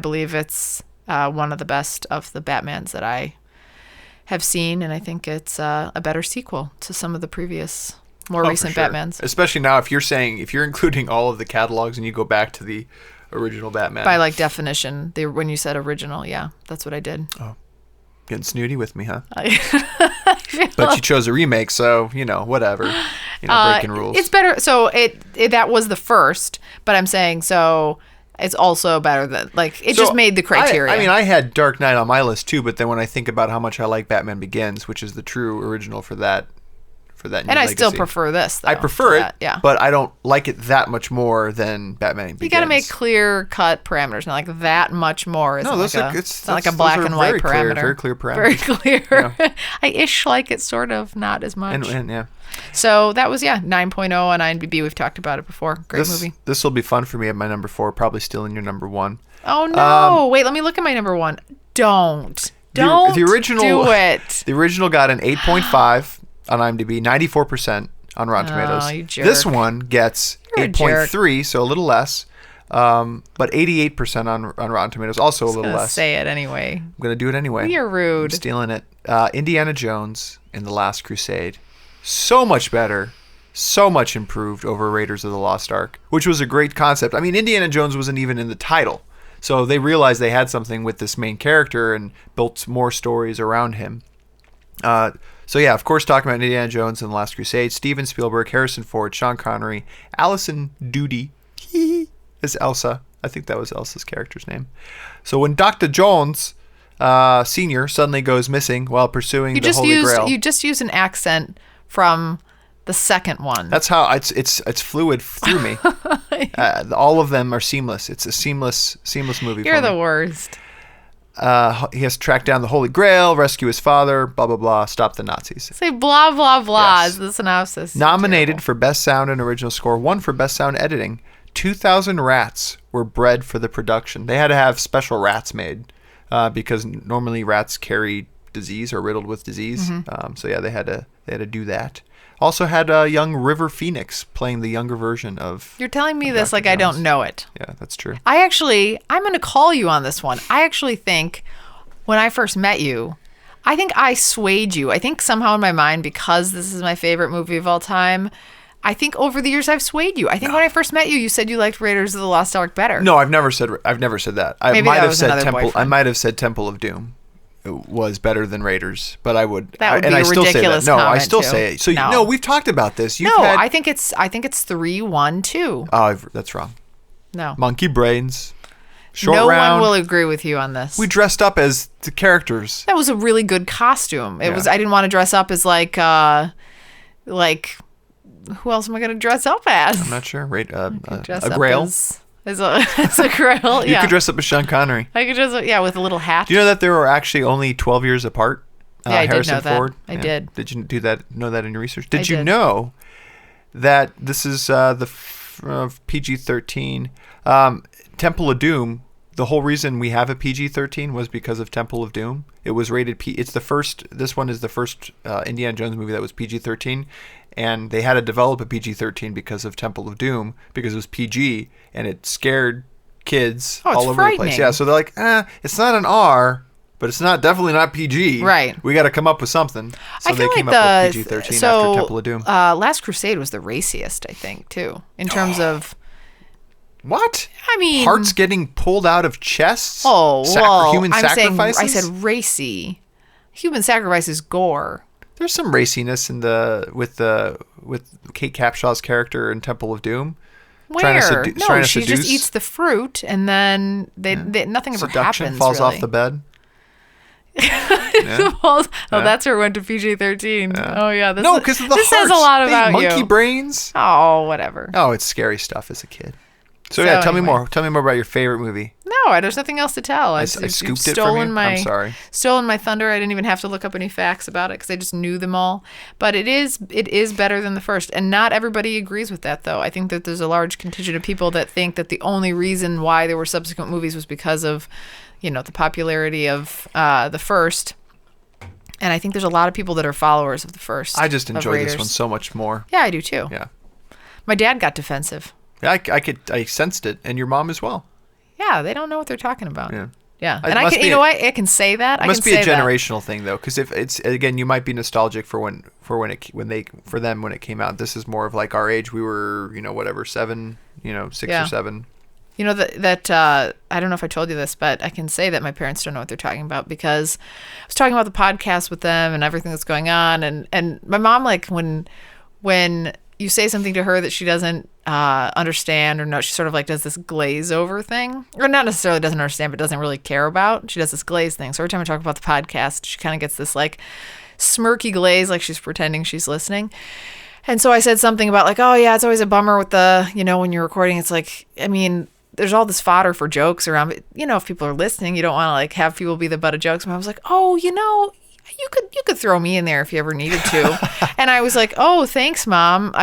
believe it's one of the best of the Batmans that I have seen, and I think it's a better sequel to some of the previous more recent Batmans. Especially now, if you're including all of the catalogs and you go back to the original Batman. By like definition, when you said original, yeah, that's what I did. Oh, getting snooty with me, huh? But you chose a remake, so whatever. Breaking rules. It's better. So it that was the first, but I'm saying so. It's also better than it just made the criteria. I mean, I had Dark Knight on my list too, but then when I think about how much I like Batman Begins, which is the true original for that new and I legacy, still prefer this. Though, I prefer it, yeah. But I don't like it that much more than Batman Begins. You got to make clear cut parameters, not like that much more. It's it's not like a black and white parameter. Very clear parameters. Very clear. Yeah. I ish like it, sort of, not as much. And yeah. So that was 9.0 on IMDb. We've talked about it before. Great movie. This will be fun for me at my number 4, probably still in your number 1. Oh no! Wait, let me look at my number 1. Don't the original do it. The original got an 8.5 on IMDb, 94% on Rotten Tomatoes. You jerk. This one gets 8.3, so a little less, but 88% on Rotten Tomatoes, also a little less. Say it anyway. I'm gonna do it anyway. You're rude. I'm stealing it. Indiana Jones and the Last Crusade. So much better, so much improved over Raiders of the Lost Ark, which was a great concept. I mean, Indiana Jones wasn't even in the title, so they realized they had something with this main character and built more stories around him. So yeah, of course, talking about Indiana Jones and the Last Crusade, Steven Spielberg, Harrison Ford, Sean Connery, Alison Doody as Elsa. I think that was Elsa's character's name. So when Dr. Jones Sr. suddenly goes missing while pursuing the Holy Grail. You just used an accent from the second one. That's how it's fluid through me. All of them are seamless. It's a seamless movie. You're the worst. He has to track down the Holy Grail, rescue his father, blah blah blah, stop the Nazis. Say blah blah blah Yes. is the synopsis. Nominated for Best Sound and Original Score, 1 for Best Sound Editing. 2,000 rats were bred for the production. They had to have special rats made because normally rats carry disease or riddled with disease. So yeah, they had to do that. Also had young River Phoenix playing the younger version of. You're telling me this Dr. like I Jones. don't know it. Yeah, that's true. I'm going to call you on this one. I actually think when I first met you, I think I swayed you. I think somehow in my mind, because this is my favorite movie of all time, I think over the years I've swayed you. I think when I first met you, you said you liked Raiders of the Lost Ark better. No, I've never said that. I Maybe might that have was said another Temple. I boyfriend. might have said Temple of Doom was better than Raiders, but I would. That would and be I a still ridiculous say that. No, I comment, still too. say it. So No. no, we've talked about this. I think it's 3-1-2. Oh, that's wrong. No. Monkey brains. Short No round. one will agree with you on this. We dressed up as the characters. That was a really good costume. It was. I didn't want to dress up as like who else am I going to dress up as? I'm not sure. Dress A up Grail. as a Grail. You Yeah. could dress up as Sean Connery. I could dress up, with a little hat. Do you know that they were actually only 12 years apart? Yeah, I did Harrison know that. Ford. I did. Did you know that in your research? I Did you did. know that this is PG-13? Temple of Doom. The whole reason we have a PG-13 was because of Temple of Doom. It was rated P. It's the first. This one is the first Indiana Jones movie that was PG-13, and they had to develop a PG-13 because of Temple of Doom because it was PG and it scared kids Oh, it's all over the place. frightening. Yeah, so they're like, it's not an R, but it's definitely not PG. Right. We got to come up with something. So I feel they came like up with PG-13 after Temple of Doom. Last Crusade was the raciest, I think, too, in terms of. What? I mean, Hearts getting pulled out of chests? Oh, well, human sacrifices? I said racy. Human sacrifice is gore. There's some raciness in with Kate Capshaw's character in Temple of Doom. Where? Trying No, to she just seduce. eats the fruit, and then nothing ever Seduction happens. falls really. off the bed. That's her went to PG-13. Oh yeah, No, because of the this hearts. says a lot They had about you. monkey brains. Oh, whatever. Oh, it's scary stuff as a kid. So So yeah, tell me anyway. more. Tell me more about your favorite movie. No, there's nothing else to tell. I You've scooped it from stolen you. my, I'm sorry. Stolen my thunder. I didn't even have to look up any facts about it because I just knew them all. But it is better than the first, and not everybody agrees with that, though. I think that there's a large contingent of people that think that the only reason why there were subsequent movies was because of, the popularity of the first. And I think there's a lot of people that are followers of the first. I just of enjoy this Raiders. one so much more. Yeah, I do too. Yeah. My dad got defensive. Yeah, I sensed it, and your mom as well. Yeah, they don't know what they're talking about. Yeah. Yeah, It and I must can, be you know what? I can say that. It must be I a can say that. generational thing though, because if it's again, you might be nostalgic for when it came out. This is more of like our age. We were 7, 6 Yeah. or 7. You know that I don't know if I told you this, but I can say that my parents don't know what they're talking about because I was talking about the podcast with them and everything that's going on, and my mom, like, when you say something to her that she doesn't understand or know, she sort of like does this glaze over thing, or not necessarily doesn't understand, but doesn't really care about. She does this glaze thing. So every time I talk about the podcast, she kind of gets this like smirky glaze, like she's pretending she's listening. And so I said something about like, oh yeah, it's always a bummer with the, when you're recording, it's like, I mean, there's all this fodder for jokes around, but if people are listening, you don't want to like have people be the butt of jokes. And I was like, oh, you could throw me in there if you ever needed to. And I was like, oh, thanks, Mom.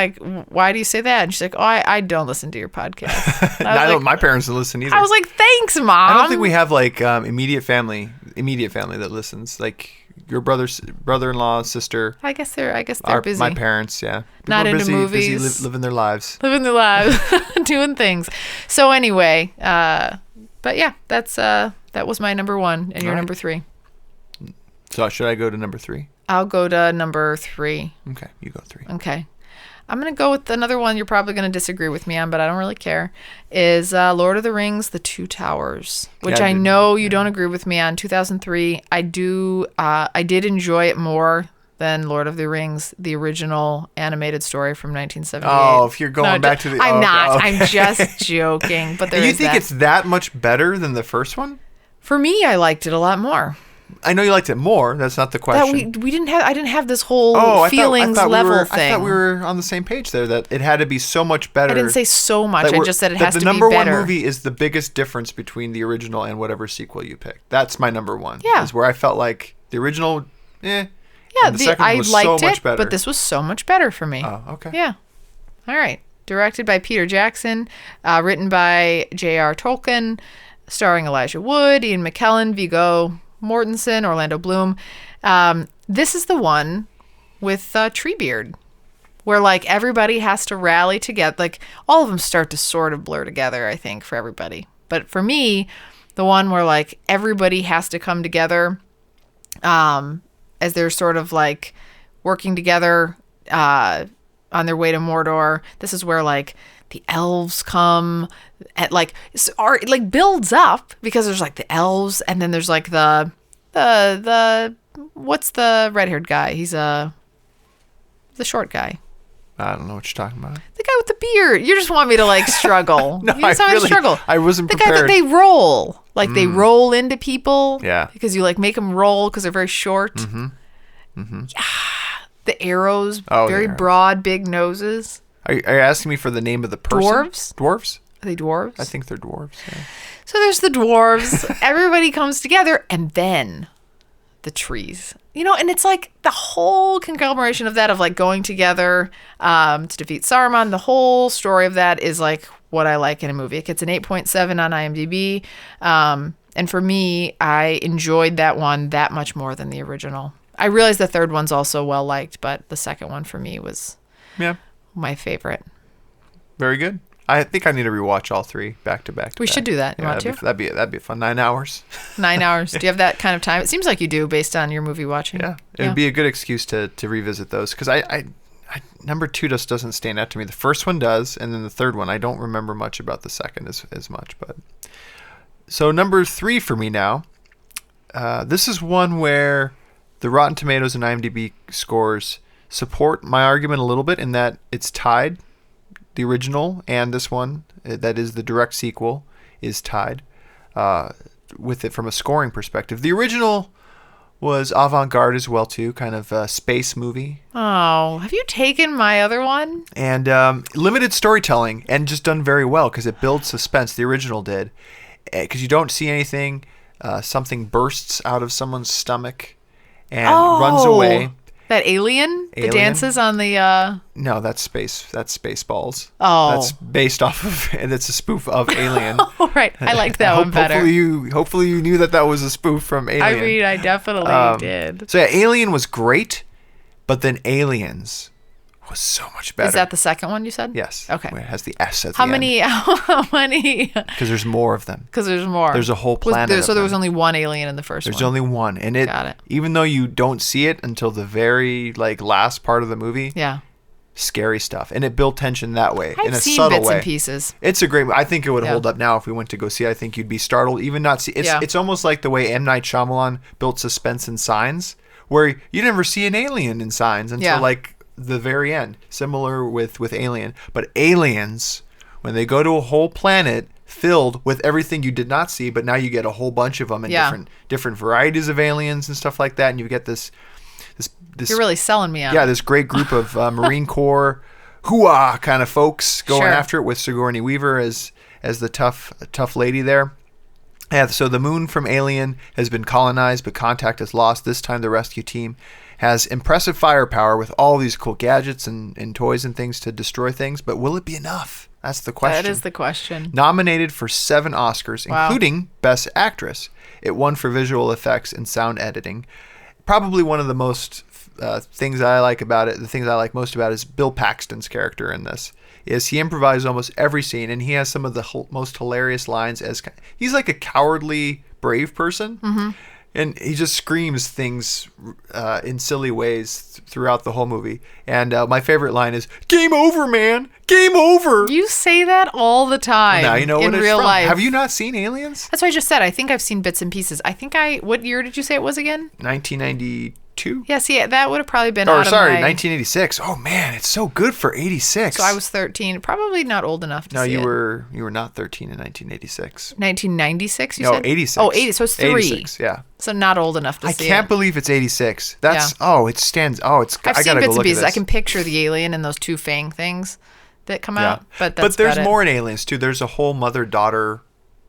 Why do you say that? And she's like, oh, I don't listen to your podcast. My parents don't listen either. I was like, thanks, Mom. I don't think we have like immediate family that listens. Like your brother-in-law, sister. I guess they're busy. My parents, yeah. People not are into busy, movies. busy living their lives. Doing things. So anyway, but yeah, that was my number 1 and your number 3. So should I go to number 3? I'll go to number 3. Okay, you go 3. Okay. I'm going to go with another one you're probably going to disagree with me on, but I don't really care, is Lord of the Rings, The Two Towers, which I know you don't agree with me on. 2003, I did enjoy it more than Lord of the Rings, the original animated story from 1978. Oh, if you're going back to the... I'm not. I'm just joking. But you think it's that much better than the first one? For me, I liked it a lot more. I know you liked it more. That's not the question. That we didn't have. I didn't have this whole feelings level thing. I thought we were on the same page there. That it had to be so much better. I didn't say so much. I just said it has to be better. The number 1 movie is the biggest difference between the original and whatever sequel you picked. That's my number 1. Yeah, is where I felt like the original, Yeah, the second I was liked so much it, better. but this was so much better for me. Oh, okay. Yeah. All right. Directed by Peter Jackson, written by J.R. Tolkien, starring Elijah Wood, Ian McKellen, Viggo Mortensen, Orlando Bloom. This is the one with Treebeard, where like everybody has to rally together. Like all of them start to sort of blur together, I think, for everybody. But for me, the one where like everybody has to come together as they're sort of like working together on their way to Mordor. This is where like the elves come at like builds up because there's like the elves and then there's like the what's the red-haired guy? He's the short guy. I don't know what you're talking about. The guy with the beard. You just want me to like struggle. No, you just want me to struggle. I wasn't the prepared. The guy that they roll. Like they roll into people. Yeah. Because you like make them roll because they're very short. Mm-hmm. Mm-hmm. Yeah. The arrows. Oh, very broad, big noses. Are you asking me for the name of the person? Dwarves? Dwarves? Are they dwarves? I think they're dwarves, yeah. So there's the dwarves. Everybody comes together. And then the trees. And it's like the whole conglomeration of that, of like going together to defeat Saruman. The whole story of that is like what I like in a movie. It gets an 8.7 on IMDb. And for me, I enjoyed that one that much more than the original. I realize the third one's also well liked, but the second one for me was my favorite. Very good. I think I need to rewatch all 3 back to back. We should do that. You want to? That'd be fun. 9 hours. 9 hours. Do you have that kind of time? It seems like you do based on your movie watching. Yeah. It'd be a good excuse to revisit those because I number 2 just doesn't stand out to me. The first one does, and then the third one, I don't remember much about the second as much. But so number 3 for me now, this is one where the Rotten Tomatoes and IMDb scores support my argument a little bit in that it's tied. The original and this one, that is the direct sequel, is tied with it from a scoring perspective. The original was avant-garde as well, too, kind of a space movie. Oh, have you taken my other one? And limited storytelling, and just done very well because it builds suspense. The original did. Because you don't see anything. Something bursts out of someone's stomach and runs away. That alien that dances on the No, that's Spaceballs. Oh, that's based off of, and it's a spoof of Alien. Oh, right. I liked that one better. Hopefully you knew that was a spoof from Alien. I mean, I definitely did. So yeah, Alien was great, but then Aliens was so much better. Is that the second one you said? Yes. Okay. It has the S at How the end. How many? Because there's more of them. Because there's more. There's a whole planet. So there was only one alien in the first one. There's only one, and Got it. even though you don't see it until the very last part of the movie. Yeah. scary stuff, and it built tension that way in I've a seen subtle bits way. and pieces. It's a great. I think it would Yeah. hold up now if we went to go see. I think you'd be startled, even not see. It's Yeah. it's almost like the way M. Night Shyamalan built suspense in Signs, where you never see an alien in Signs until Yeah. like the very end. Similar with Alien, but aliens, when they go to a whole planet filled with everything you did not see, but now you get a whole bunch of them and Yeah. different varieties of aliens and stuff like that, and you get this You're really selling me on yeah, it. this great group of Marine Corps hoo-ah kind of folks going Sure. after it with Sigourney Weaver as the tough lady there. Yeah, so the moon from Alien has been colonized, but contact is lost. This time the rescue team has impressive firepower with all these cool gadgets and toys and things to destroy things, but will it be enough? That's the question. That is the question. Nominated for 7 Oscars, Wow. including Best Actress. It won for visual effects and sound editing. Probably one of the most things I like about it, the things I like most about it is Bill Paxton's character in this. Is he improvised almost every scene, and he has some of the most hilarious lines. He's like a cowardly, brave person, and he just screams things in silly ways throughout the whole movie. And my favorite line is, "Game over, man! Game over!" You say that all the time. Now you know in what it's real from. life. Have you not seen Aliens? That's what I just said. I think I've seen bits and pieces. What year did you say it was again? 1992. Yeah, see, that would have probably been Or out sorry, of my... 1986. Oh man, it's so good for 86. So I was 13. Probably not old enough to No, see you it. were not 13 in 1986. 1996, you No, said? 86. Oh, 80. So it's 3. 86, yeah. So not old enough to I see can't it. believe it's 86. That's it stands. I've I seen gotta bits go and look pieces. at I this. can picture the alien and those 2 fang things that come Yeah. out, but that's there's about it. more in Aliens too. There's a whole mother-daughter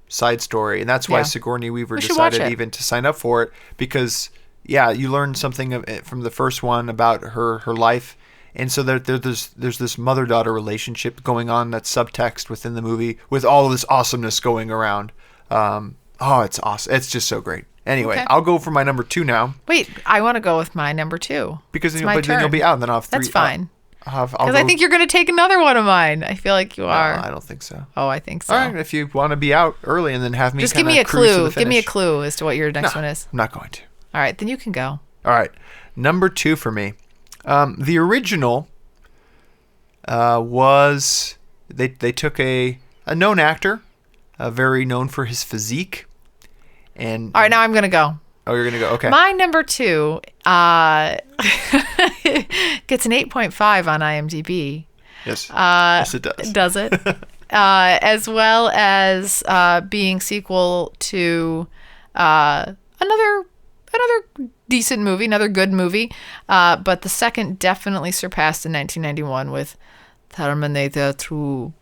side story, and that's why Yeah. Sigourney Weaver We should watch decided it. even to sign up for it, because you learn something of it from the first one about her life. And so there's this mother-daughter relationship going on, that's subtext within the movie with all of this awesomeness going around. It's awesome. It's just so great. Anyway, Okay. I'll go for my number 2 now, Wait, I want to go with my number 2. because It's then, my but then you'll turn. be out, and then I'll have 3. That's fine. I'll Because I think you're going to take another one of mine. I feel like you are. I don't think so. Oh, I think so. All right, if you want to be out early and then have me Just give kinda me a cruise to clue. the Give me a finish. clue as to what your next No, one is. I'm not going to. All right, then you can go. All right, number 2 for me. The original was they took a known actor, very known for his physique, and All right, now I'm going to go. oh, you're gonna go. Okay. My number 2 gets an 8.5 on IMDb. Yes. Yes, it does. Does it? As well as being sequel to another decent movie, another good movie. But the second definitely surpassed in 1991 with Terminator 2.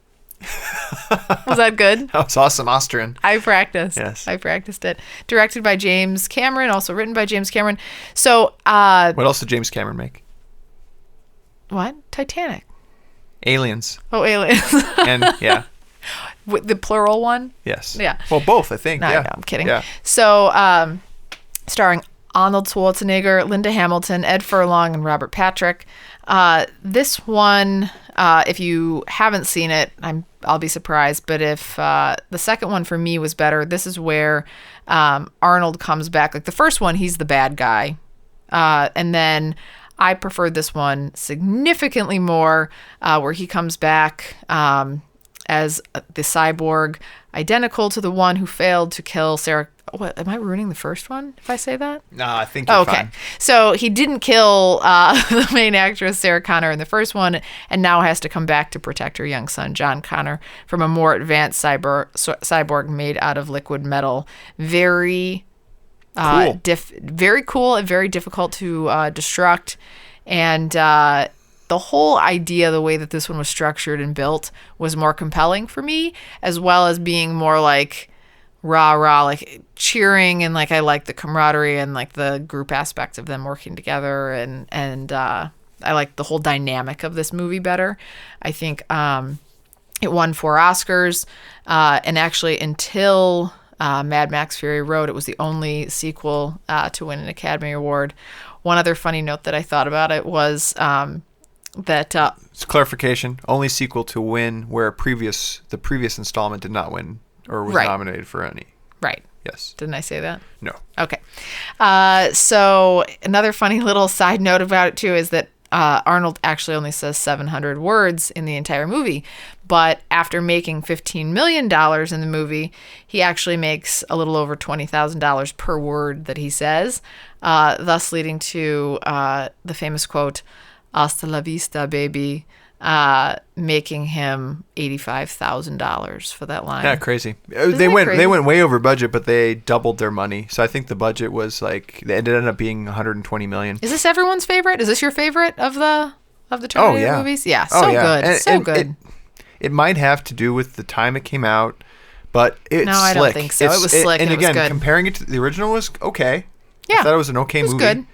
Was that good? That was awesome, Austrian. I practiced. Yes. I practiced it. Directed by James Cameron, also written by James Cameron. So, What else did James Cameron make? what? Titanic. Aliens. Oh, Aliens. And yeah, With the plural one? yes. Yeah. Well, both, I think. No, yeah. no, I'm kidding. Yeah. So, starring Arnold Schwarzenegger, Linda Hamilton, Ed Furlong, and Robert Patrick. This one, if you haven't seen it, I'll be surprised. But if the second one for me was better, this is where Arnold comes back. Like the first one, he's the bad guy, and then I preferred this one significantly more, where he comes back as the cyborg, identical to the one who failed to kill Sarah. What, am I ruining the first one if I say that? No, I think you're Okay. fine. So he didn't kill the main actress, Sarah Connor, in the first one, and now has to come back to protect her young son, John Connor, from a more advanced cyborg made out of liquid metal. Very Cool. very cool and very difficult to destruct. And the whole idea, the way that this one was structured and built, was more compelling for me, as well as being more like rah, like cheering, and like I like the camaraderie and like the group aspect of them working together, and I like the whole dynamic of this movie better. I think it won 4 Oscars, and actually until Mad Max Fury Road, it was the only sequel to win an Academy Award. One other funny note that I thought about it was that It's clarification. Only sequel to win where the previous installment did not win or was Right. nominated for any. right. Yes. Didn't I say that? No. Okay. So another funny little side note about it too is that Arnold actually only says 700 words in the entire movie. But after making $15 million in the movie, he actually makes a little over $20,000 per word that he says, thus leading to the famous quote, "Hasta la vista, baby," making him $85,000 for that line. Yeah, crazy. Isn't They that went crazy? they went way over budget, but they doubled their money. So I think the budget was like it ended up being 120 million. Is this everyone's favorite? Is this your favorite of the Terminator movies? Yeah, so good. And good. It might have to do with the time it came out, but it's No, I slick. don't think so. It was slick and it was again, good. comparing it to the original was okay. Yeah. I thought it was an okay was movie. good.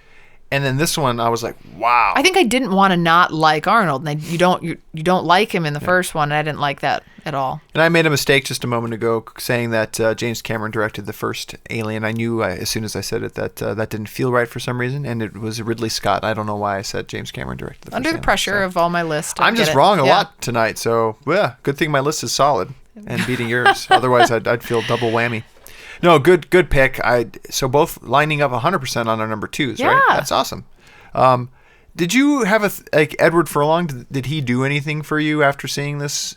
And then this one, I was like, wow. I think I didn't want to not like Arnold. And you don't like him in the first one. And I didn't like that at all. And I made a mistake just a moment ago saying that James Cameron directed the first Alien. I knew as soon as I said it that that didn't feel right for some reason, and it was Ridley Scott. I don't know why I said James Cameron directed the first Under the Alien, pressure so. of all my list. I I'm get just it. wrong a Yeah. lot tonight, so yeah, good thing my list is solid and beating yours. Otherwise, I'd feel double whammy. No, good pick. So both lining up 100% on our number twos, right? Yeah. That's awesome. Did you have like Edward Furlong? Did he do anything for you after seeing this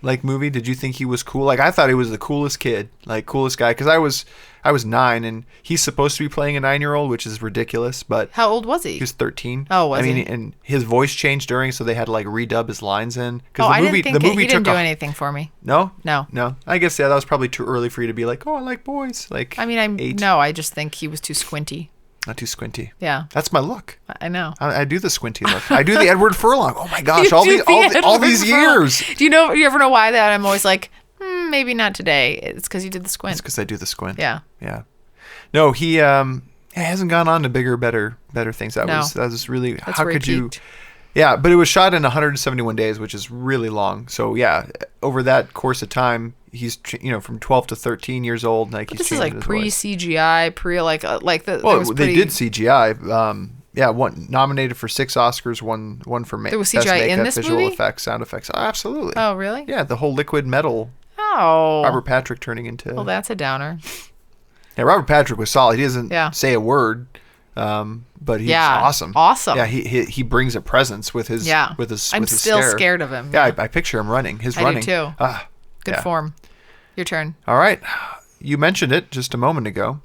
like movie? Did you think he was cool? Like I thought he was the coolest kid, like coolest guy. Because I was 9, and he's supposed to be playing a 9-year-old, which is ridiculous. But How old was he? he was 13. Oh, was he? And his voice changed during, so they had to like redub his lines in. Oh, I didn't think he didn't do a- anything for me. No, No. I guess that was probably too early for you to be like, oh, I like boys. Like I mean, 8. I just think he was too squinty. Not too squinty. Yeah. That's my look. I know. I do the squinty look. I do the Edward Furlong. Oh my gosh! You all do these the all Edward these Furlong. years. Do you ever know why that? I'm always like, maybe not today. It's because you did the squint. It's because I do the squint. Yeah. Yeah. No, he hasn't gone on to bigger, better things. That No. was really. That's how where he could you? peaked. Yeah, but it was shot in 171 days, which is really long. So yeah, over that course of time, he's from 12 to 13 years old. Like But he's this is like changing his voice. pre-CGI, there Well, was they did CGI. Yeah, one nominated for 6 Oscars, one for There was best CGI in makeup, this visual movie? effects, sound effects. Oh, absolutely. Oh, really? Yeah, the whole liquid metal. Oh. Robert Patrick turning into. Well, that's a downer. Yeah, Robert Patrick was solid. He doesn't Yeah. say a word, but he's Yeah, awesome. awesome. Yeah, he brings a presence with his Yeah. with his I'm with his still stare. scared of him. Yeah, I picture him running. His I do running. too. Ah, Good yeah. form. Your turn. All right, you mentioned it just a moment ago.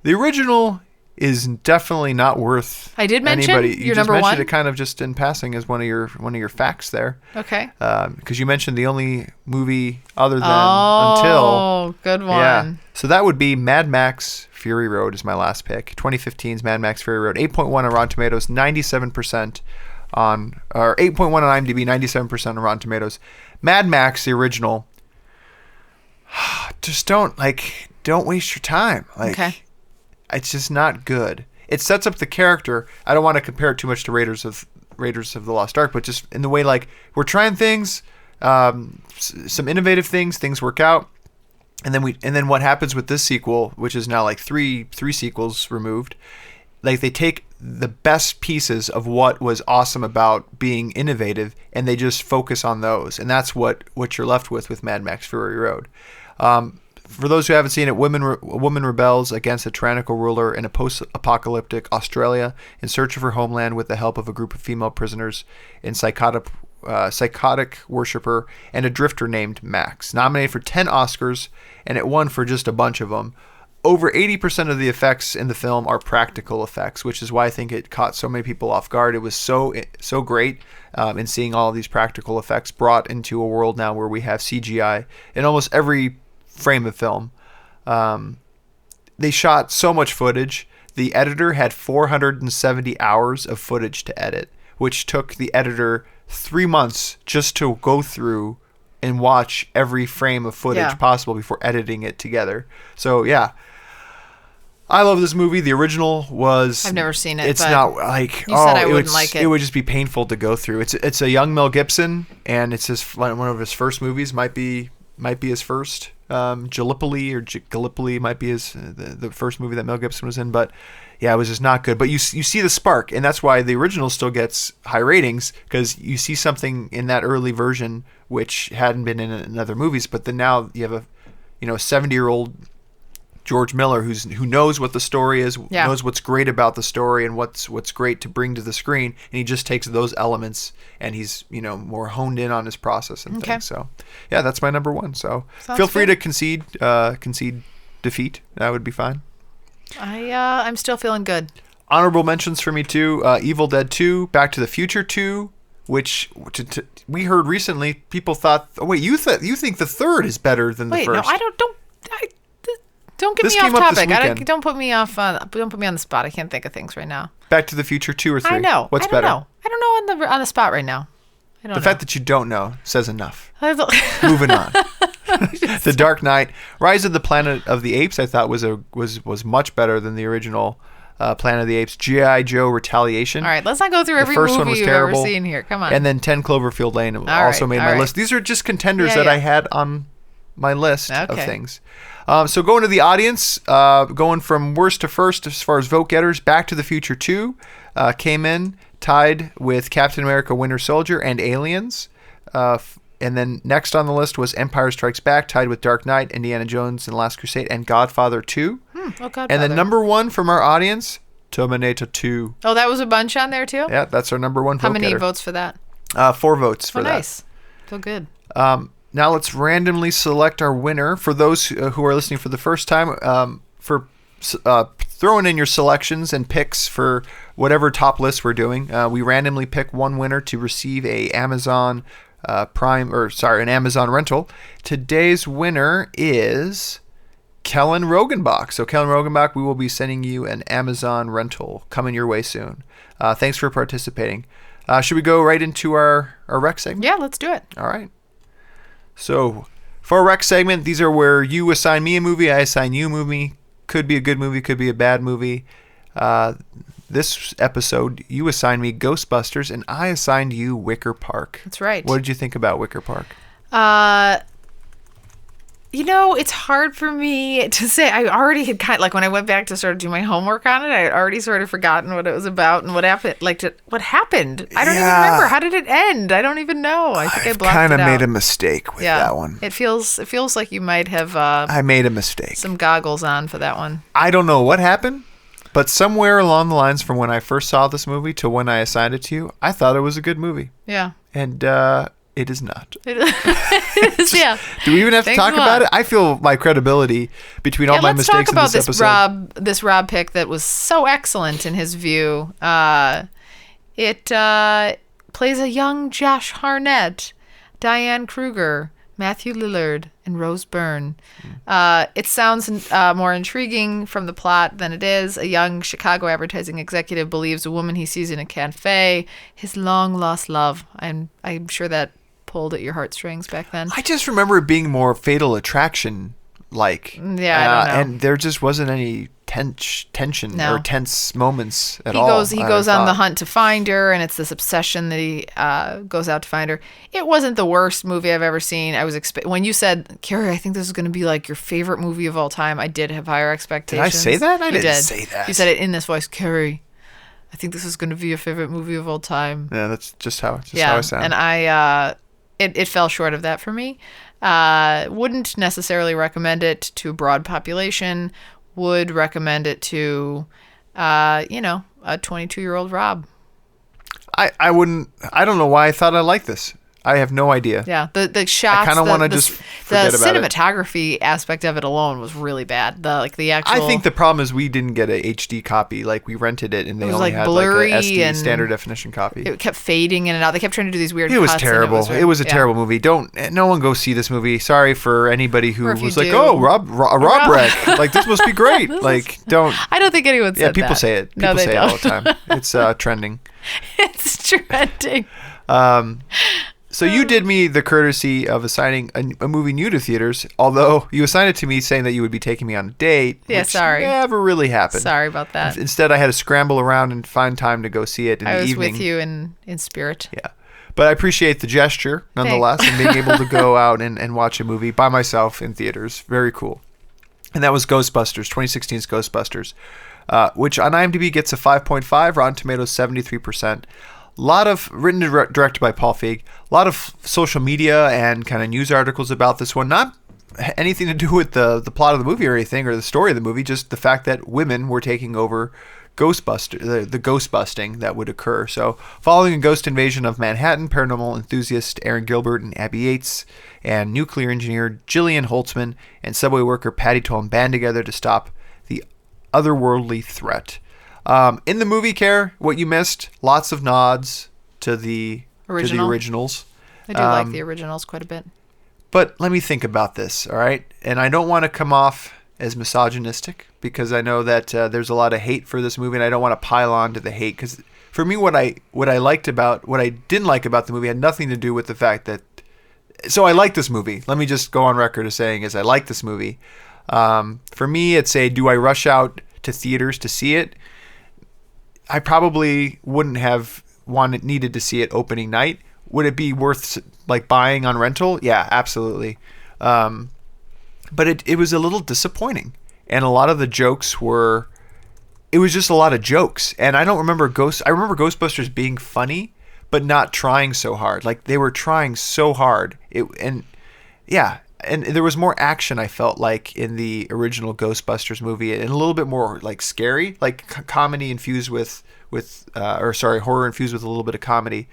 The original is definitely not worth. I did mention anybody. You your just number mentioned one? it kind of just in passing as one of your facts there. Okay. Because you mentioned the only movie other than Until. Oh, good one. Yeah. So that would be Mad Max Fury Road is my last pick. 2015's Mad Max Fury Road. 8.1 on Rotten Tomatoes, 97% on, or 8.1 on IMDb, 97% on Rotten Tomatoes. Mad Max, the original, just don't waste your time. Like, Okay. it's just not good. It sets up the character. I don't want to compare it too much to Raiders of the Lost Ark, but just in the way, like, we're trying things, some innovative things work out. And then what happens with this sequel, which is now like three sequels removed, like they take the best pieces of what was awesome about being innovative and they just focus on those, and that's what you're left with Mad Max Fury Road. For those who haven't seen it, a woman rebels against a tyrannical ruler in a post-apocalyptic Australia in search of her homeland with the help of a group of female prisoners and psychotic worshiper and a drifter named Max. Nominated for 10 Oscars, and it won for just a bunch of them. Over 80% of the effects in the film are practical effects, which is why I think it caught so many people off guard. It was so great in seeing all of these practical effects brought into a world now where we have CGI in almost every frame of film. They shot so much footage. The editor had 470 hours of footage to edit, which took the editor 3 months just to go through and watch every frame of footage possible before editing it together. So yeah, I love this movie. The original was. I've never seen it. It's but not like you said I would wouldn't like it. It would just be painful to go through. It's a young Mel Gibson, and it's one of his first movies. Might be his first. Gallipoli might be the first movie that Mel Gibson was in, but yeah, it was just not good. But you see the spark, and that's why the original still gets high ratings, because you see something in that early version which hadn't been in other movies. But then now you have a 70-year-old George Miller, who knows what the story is, Yeah. knows what's great about the story and what's great to bring to the screen, and he just takes those elements and he's more honed in on his process and things. So, yeah, that's my number one. So Sounds feel free good. to concede defeat. That would be fine. I'm still feeling good. Honorable mentions for me too: Evil Dead 2, Back to the Future 2, which we heard recently. People thought, oh wait, you think the third is better than the Wait, first? no, don't get This me off came up this topic. weekend. Don't put me off. Don't put me on the spot. I can't think of things right now. Back to the Future 2 or 3? I know. What's I don't better? know. I don't know on the spot right now. I don't The know. fact that you don't know says enough. that Moving on. The Dark Knight, Rise of the Planet of the Apes, I thought was much better than the original Planet of the Apes. G.I. Joe Retaliation. All right, let's not go through every first one movie was you've terrible. ever seen here. Come on. And then 10 Cloverfield Lane also right, made all my right. list. These are just contenders Yeah, that yeah. I had on my list of Okay. things. So going to the audience, going from worst to first as far as vote getters, Back to the Future 2 came in tied with Captain America Winter Soldier and Aliens. And then next on the list was Empire Strikes Back, tied with Dark Knight, Indiana Jones and the Last Crusade, and Godfather 2. Oh, God, And then Father. number one from our audience, Terminator 2. Oh, that was a bunch on there too. Yeah, that's our number one vote How many getter. votes for that? 4 votes for Oh, that. nice. Feel good. Now let's randomly select our winner. For those who are listening for the first time, for throwing in your selections and picks for whatever top list we're doing, we randomly pick one winner to receive an Amazon rental. Today's winner is Kellen Rogenbach. So Kellen Rogenbach, we will be sending you an Amazon rental coming your way soon. Thanks for participating. Should we go right into our rec segment? Yeah, let's do it. All right. So, for our rec segment, these are where you assign me a movie, I assign you a movie. Could be a good movie, could be a bad movie. This episode, you assigned me Ghostbusters, and I assigned you Wicker Park. That's right. What did you think about Wicker Park? It's hard for me to say. I already had when I went back to sort of do my homework on it, I had already sort of forgotten what it was about and what happened. What happened? I don't even remember. How did it end? I don't even know. I think I blocked kind it of out. made a mistake with that one. It feels like you might have I made a mistake. some goggles on for that one. I don't know what happened, but somewhere along the lines from when I first saw this movie to when I assigned it to you, I thought it was a good movie. Yeah. And it is not. It is, yeah. Do we even have to Thanks talk a about lot. it? I feel my credibility between all my let's mistakes talk about in this this episode. this Rob pick that was so excellent in his view. It plays a young Josh Hartnett, Diane Kruger, Matthew Lillard, and Rose Byrne. It sounds more intriguing from the plot than it is. A young Chicago advertising executive believes a woman he sees in a cafe, his long-lost love. I'm sure that pulled at your heartstrings back then. I just remember it being more Fatal Attraction like. Yeah, I don't know. And there just wasn't any tension No. or tense moments at He all. He goes on the hunt to find her, and it's this obsession that he goes out to find her. It wasn't the worst movie I've ever seen. I was when you said, Carrie, I think this is going to be like your favorite movie of all time, I did have higher expectations. say that? I You didn't did. say that. You said it in this voice, Carrie, I think this is going to be your favorite movie of all time. Yeah, that's just how I sound. And I it fell short of that for me. Wouldn't necessarily recommend it to a broad population. Would recommend it to, a 22-year-old Rob. I wouldn't. I don't know why I thought I liked this. I have no idea. Yeah, the shots. I kinda wanna just forget about it. The cinematography aspect of it alone was really bad. The actual. I think the problem is we didn't get a HD copy. Like we rented it, and they was, only like, had blurry like a SD and standard definition copy. it kept fading in and out. They kept trying to do these weird. It was cuts, and terrible. It was a yeah. terrible movie. No one go see this movie. Sorry for anybody who Or if you was like, do. "Oh, Rob wreck." Like this must be great. don't. I don't think anyone said Yeah, people that. say it. No, People they say don't. it all the time. It's trending. It's trending. So you did me the courtesy of assigning a movie new to theaters, although you assigned it to me saying that you would be taking me on a date. Yeah, which sorry. never really happened. Sorry about that. Instead, I had to scramble around and find time to go see it in I the was evening. with you in spirit. Yeah. But I appreciate the gesture, nonetheless, and being able to go out and watch a movie by myself in theaters. Very cool. And that was Ghostbusters, 2016's Ghostbusters, which on IMDb gets a 5.5, Rotten Tomatoes 73%. A lot of written and directed by Paul Feig. A lot of social media and kind of news articles about this one. Not anything to do with the plot of the movie or anything, or the story of the movie. Just the fact that women were taking over the ghost busting that would occur. So, following a ghost invasion of Manhattan, paranormal enthusiast Aaron Gilbert and Abby Yates and nuclear engineer Jillian Holtzman and subway worker Patty Tolman band together to stop the otherworldly threat. In the movie, Care, what you missed, lots of nods to the originals. I do like the originals quite a bit. But let me think about this, all right? And I don't want to come off as misogynistic because I know that there's a lot of hate for this movie, and I don't want to pile on to the hate because for me, what I didn't like about the movie had nothing to do with the fact that. So I like this movie. Let me just go on record as saying I like this movie. For me, it's do I rush out to theaters to see it? I probably wouldn't have needed to see it opening night. Would it be worth like buying on rental? Yeah, absolutely. But it was a little disappointing, and a lot of the jokes were. It was just a lot of jokes, and I don't remember I remember Ghostbusters being funny, but not trying so hard. Like they were trying so hard. And there was more action. I felt like in the original Ghostbusters movie, and a little bit more like scary, like comedy infused with horror infused with a little bit of comedy.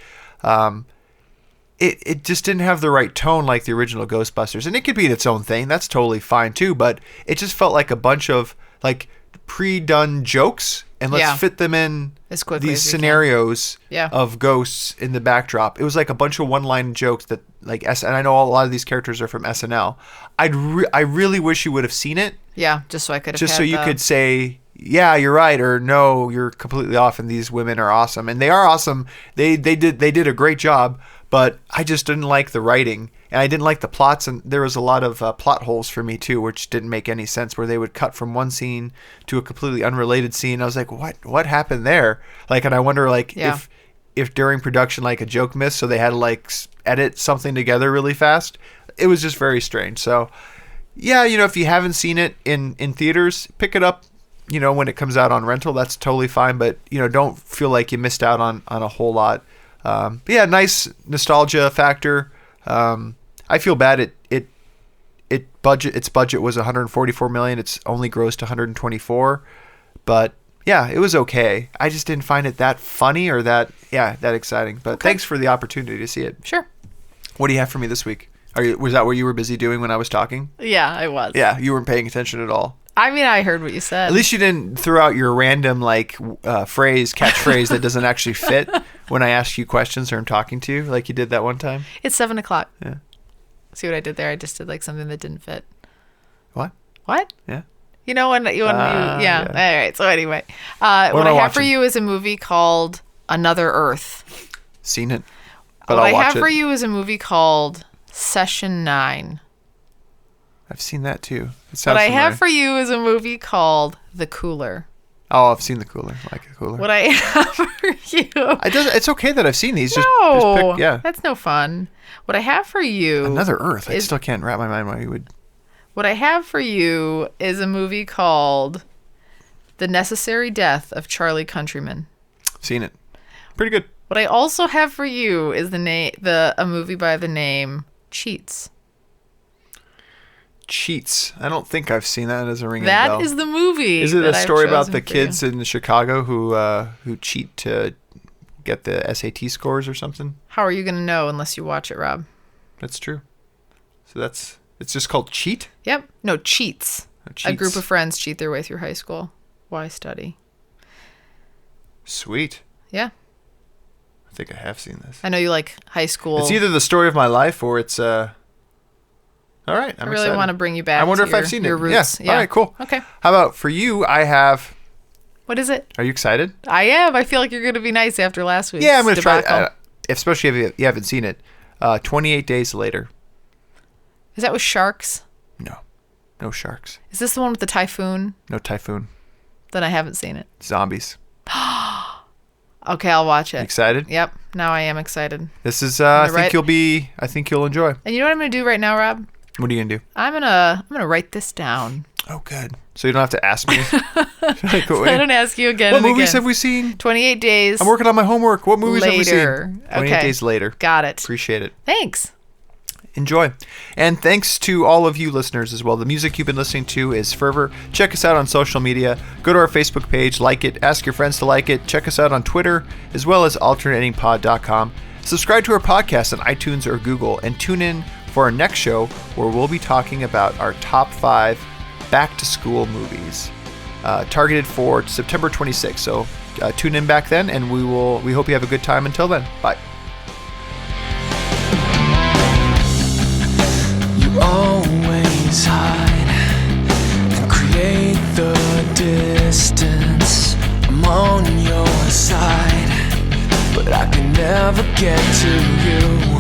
It just didn't have the right tone like the original Ghostbusters. And it could be its own thing. That's totally fine too. But it just felt like a bunch of like pre-done jokes and let's fit them in these scenarios of ghosts in the backdrop. It was like a bunch of one-line jokes that and I know a lot of these characters are from SNL. I really wish you would have seen it. Yeah, just so I could have just so you could say, yeah, you're right, or no, you're completely off, and these women are awesome. And they are awesome. They did a great job. But I just didn't like the writing, and I didn't like the plots, and there was a lot of plot holes for me too, which didn't make any sense. Where they would cut from one scene to a completely unrelated scene. I was like, what happened there? Like, and I wonder if during production like a joke missed, so they had to like edit something together really fast. It was just very strange. So, yeah, if you haven't seen it in theaters, pick it up. When it comes out on rental, that's totally fine. But don't feel like you missed out on a whole lot. But yeah, nice nostalgia factor. I feel bad its budget was 144 million. It's only grossed 124, but yeah, it was okay. I just didn't find it that funny or that exciting. But thanks for the opportunity to see it. Sure. What do you have for me this week? Was that what you were busy doing when I was talking? Yeah, I was. Yeah, you weren't paying attention at all. I mean, I heard what you said. At least you didn't throw out your random catchphrase that doesn't actually fit when I ask you questions or I'm talking to you, like you did that one time. It's 7:00. Yeah. See what I did there? I just did like something that didn't fit. What? Yeah. When you All right. So anyway, what I have for you is a movie called Another Earth. Seen it, but what I'll watch I have it. for you is a movie called Session 9. I've seen that too. What I have for you is a movie called The Cooler. Oh, I've seen The Cooler. I like The Cooler. What I have for you... It's okay that I've seen these. No, that's no fun. What I have for you... Another Earth. I still can't wrap my mind why you would... What I have for you is a movie called The Necessary Death of Charlie Countryman. Seen it. Pretty good. What I also have for you is a movie by the name Cheats. Cheats. I don't think I've seen that. It doesn't ring a bell. That is the movie. Is it a story about the kids in Chicago who cheat to get the SAT scores or something? How are you going to know unless you watch it, Rob? That's true. So it's just called Cheat? Yep. No, Cheats. Oh, Cheats. A group of friends cheat their way through high school. Why study? Sweet. Yeah. I think I have seen this. I know you like high school. It's either the story of my life or it's all right. I really want to bring you back. I wonder if I've seen your it. Roots. Yeah. All right, cool. Okay. How about for you? I have. What is it? Are you excited? I am. I feel like you're going to be nice after last week's Yeah, I'm going to try. debacle. Especially if you haven't seen it. 28 Days Later. Is that with sharks? No sharks. Is this the one with the typhoon? No typhoon. Then I haven't seen it. Zombies. Okay, I'll watch it. Excited? Yep. Now I am excited. This is. I think you'll enjoy. And you know what I'm going to do right now, Rob? What are you gonna do? I'm gonna write this down. Oh, good. So you don't have to ask me. I don't ask you again. What movies have we seen? 28 Days. I'm working on my homowork. What movies have we Later. seen? 28 Days Later. Got it. Appreciate it. Thanks. enjoy. And thanks to all of you listeners as well. The music you've been listening to is Fervor. Check us out on social media. Go to our Facebook page, like it, ask your friends to like it. Check us out on Twitter, as well as alternatingpod.com. Subscribe to our podcast on iTunes or Google, and tune in for our next show where we'll be talking about our top 5 back-to-school movies, targeted for September 26th. So tune in back then, and we hope you have a good time until then. Bye. You always hide and create the distance. I'm on your side, but I can never get to you.